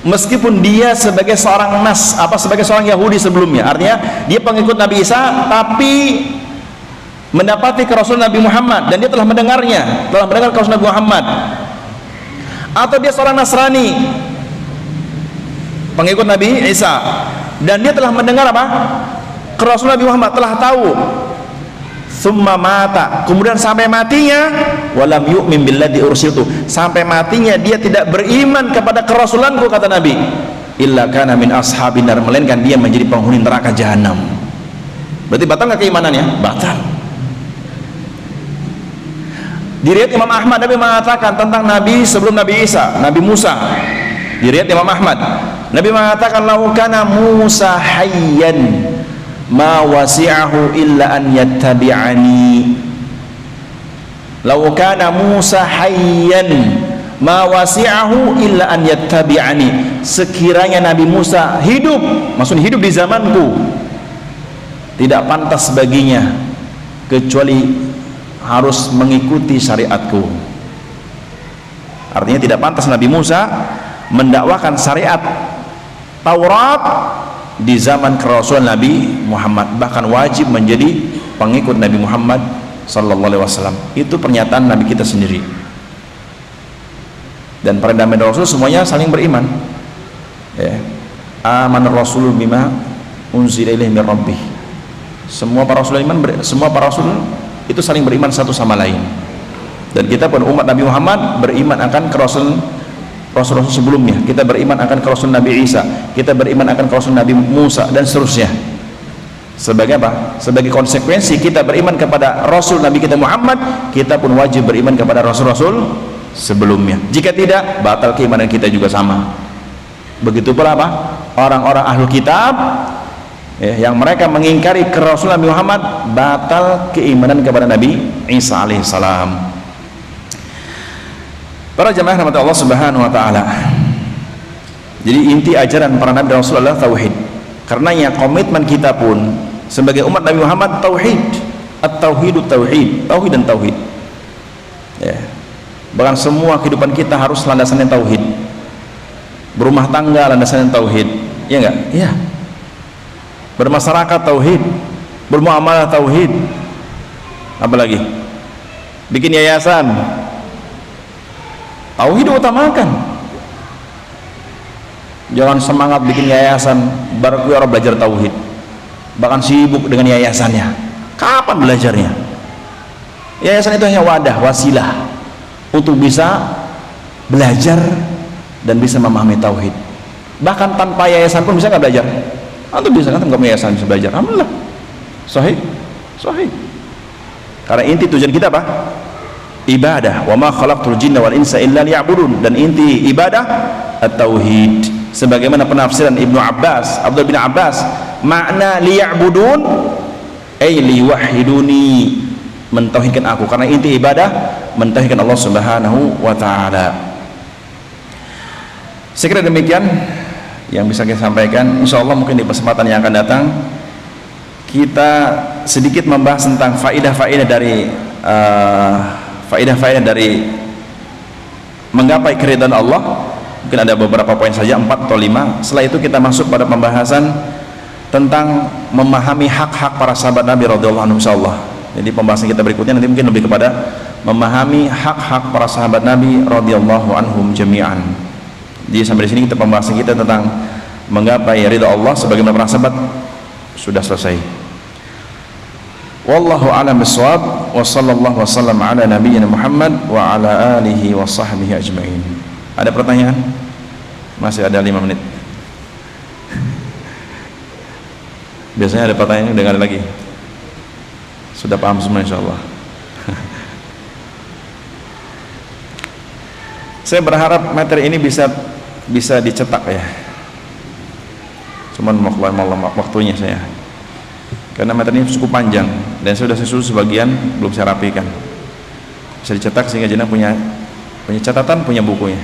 meskipun dia sebagai seorang sebagai seorang Yahudi sebelumnya, artinya dia pengikut Nabi Isa tapi mendapati kerasulan Nabi Muhammad dan dia telah mendengar kerasulan Nabi Muhammad, atau dia seorang Nasrani pengikut Nabi Isa dan dia telah mendengar kerasulan Nabi Muhammad, telah tahu, summa mata, kemudian sampai matinya, walam yu'min billadzi ursiltu, sampai matinya dia tidak beriman kepada kerasulanku, kata Nabi, illa kana min ashabin nar, melainkan dia menjadi penghuni neraka jahanam. Berarti batal nggak keimanannya? Batal. Di riwayat Imam Ahmad, Nabi mengatakan tentang Nabi sebelum Nabi Isa, Nabi Musa. Di riwayat Imam Ahmad, Nabi mengatakan lau kana Musa hayyan ma wasi'ahu illa an yattabi'ani. Lau kana Musa hayyan, ma wasi'ahu illa an yattabi'ani. Sekiranya Nabi Musa hidup, maksudnya hidup di zamanku, tidak pantas baginya kecuali harus mengikuti syariatku. Artinya tidak pantas Nabi Musa mendakwakan syariat Taurat di zaman kerasulan Nabi Muhammad, bahkan wajib menjadi pengikut Nabi Muhammad sallallahu alaihi wasallam. Itu pernyataan Nabi kita sendiri. Dan para nabi dan rasul semuanya saling beriman. Ya. Amanar rasul bima unzila ilaihi min rabbih. Semua para rasul itu saling beriman satu sama lain. Dan kita pun umat Nabi Muhammad beriman akan Rasul-Rasul sebelumnya. Kita beriman akan Rasul Nabi Isa, kita beriman akan Rasul Nabi Musa, dan seterusnya. Sebagai apa? Sebagai konsekuensi kita beriman kepada Rasul Nabi kita Muhammad, kita pun wajib beriman kepada Rasul-Rasul sebelumnya. Jika tidak, batal keimanan kita juga sama. Begitu pula apa? Orang-orang ahlul kitab, yang mereka mengingkari kerasulan Nabi Muhammad, batal keimanan kepada Nabi Isa alaihissalam. Para jamaah rahmat Allah subhanahu wa ta'ala, jadi inti ajaran para nabi dan rasul adalah tauhid. Karenanya komitmen kita pun sebagai umat Nabi Muhammad tauhid, at-tauhidu tauhid, tauhid dan tauhid. Ya. Bahkan semua kehidupan kita harus landasannya tauhid. Berumah tangga landasannya tauhid, ya enggak? Iya. Bermasyarakat tauhid, bermuamalah tauhid. Apalagi bikin yayasan, tauhid utamakan. Jangan semangat bikin yayasan baru orang belajar tauhid, bahkan sibuk dengan yayasannya. Kapan belajarnya? Yayasan itu hanya wadah, wasilah untuk bisa belajar dan bisa memahami tauhid. Bahkan tanpa yayasan pun bisa nggak belajar. Antum bisa kan, nggak punya yayasan bisa belajar. Alhamdulillah, sahih. Karena inti tujuan kita apa? Ibadah. Wa ma khalaqtul jinna wal insa illa liya'budun. Dan inti ibadah at-tauhid. Sebagaimana penafsiran Abdul bin Abbas, makna liya'budun ay liwahiduni, mentauhidkan aku. Karena inti ibadah mentauhidkan Allah Subhanahu wa taala. Saya kira demikian yang bisa kita sampaikan. Insyaallah mungkin di kesempatan yang akan datang kita sedikit membahas tentang faedah-faedah dari menggapai keridhaan Allah. Mungkin ada beberapa poin saja, 4 atau 5. Setelah itu kita masuk pada pembahasan tentang memahami hak-hak para sahabat Nabi radhiyallahu anhum insyaallah. Jadi pembahasan kita berikutnya nanti mungkin lebih kepada memahami hak-hak para sahabat Nabi radhiyallahu anhum jami'an. Jadi sampai di sini kita pembahasan kita tentang menggapai ridha Allah sebagaimana para sahabat sudah selesai. Wallahu a'lam bissawab, wa sallallahu wasallam ala nabiyyina Muhammad wa ala alihi wa sahbihi ajma'in. Ada pertanyaan? Masih ada 5 menit. Biasanya ada pertanyaan, dengar lagi. Sudah paham semua insyaallah. Saya berharap materi ini bisa dicetak ya. Cuman waktunya saya. Karena materi ini cukup panjang dan saya sudah susun sebagian, belum saya rapikan. Bisa dicetak sehingga jenengan punya catatan, punya bukunya.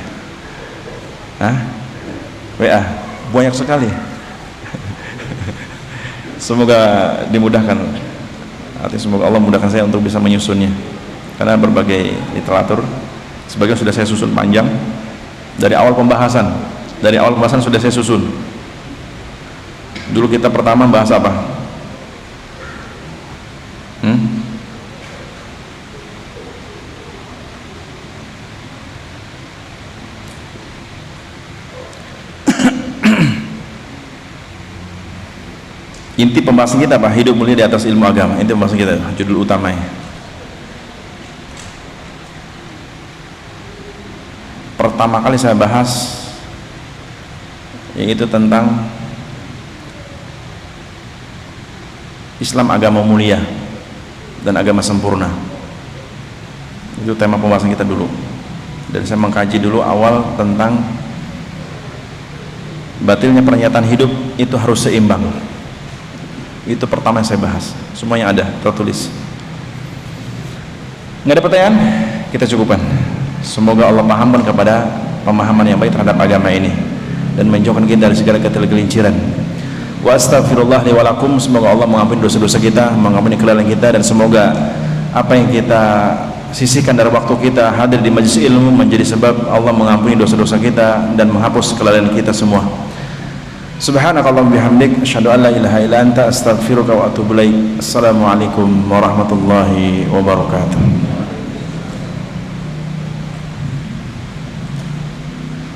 WA banyak sekali. Semoga dimudahkan. Artinya semoga Allah mudahkan saya untuk bisa menyusunnya. Karena berbagai literatur sebagian sudah saya susun panjang dari awal pembahasan. Dari awal pembahasan sudah saya susun. Dulu kita pertama bahas apa? Inti pembahasan kita apa? Hidup mulia di atas ilmu agama. Inti pembahasan kita, judul utamanya. Pertama kali saya bahas yaitu tentang Islam agama mulia dan agama sempurna. Itu tema pembahasan kita dulu. Dan saya mengkaji dulu awal tentang batilnya pernyataan hidup itu harus seimbang. Itu pertama yang saya bahas. Semuanya ada tertulis. Nggak ada pertanyaan? Kita cukupkan. Semoga Allah pahamkan kepada pemahaman yang baik terhadap agama ini dan menjauhkan kita dari segala ketergelinciran. Wa astaghfirullah li wa lakum. Semoga Allah mengampuni dosa-dosa kita, mengampuni kelalaian kita, dan semoga apa yang kita sisihkan dari waktu kita hadir di majelis ilmu menjadi sebab Allah mengampuni dosa-dosa kita dan menghapus kelalaian kita semua. Subhanakallahumma bihamdik asyhadu an la ilaha illa anta astaghfiruka wa atubu ilaik. Assalamualaikum warahmatullahi wabarakatuh.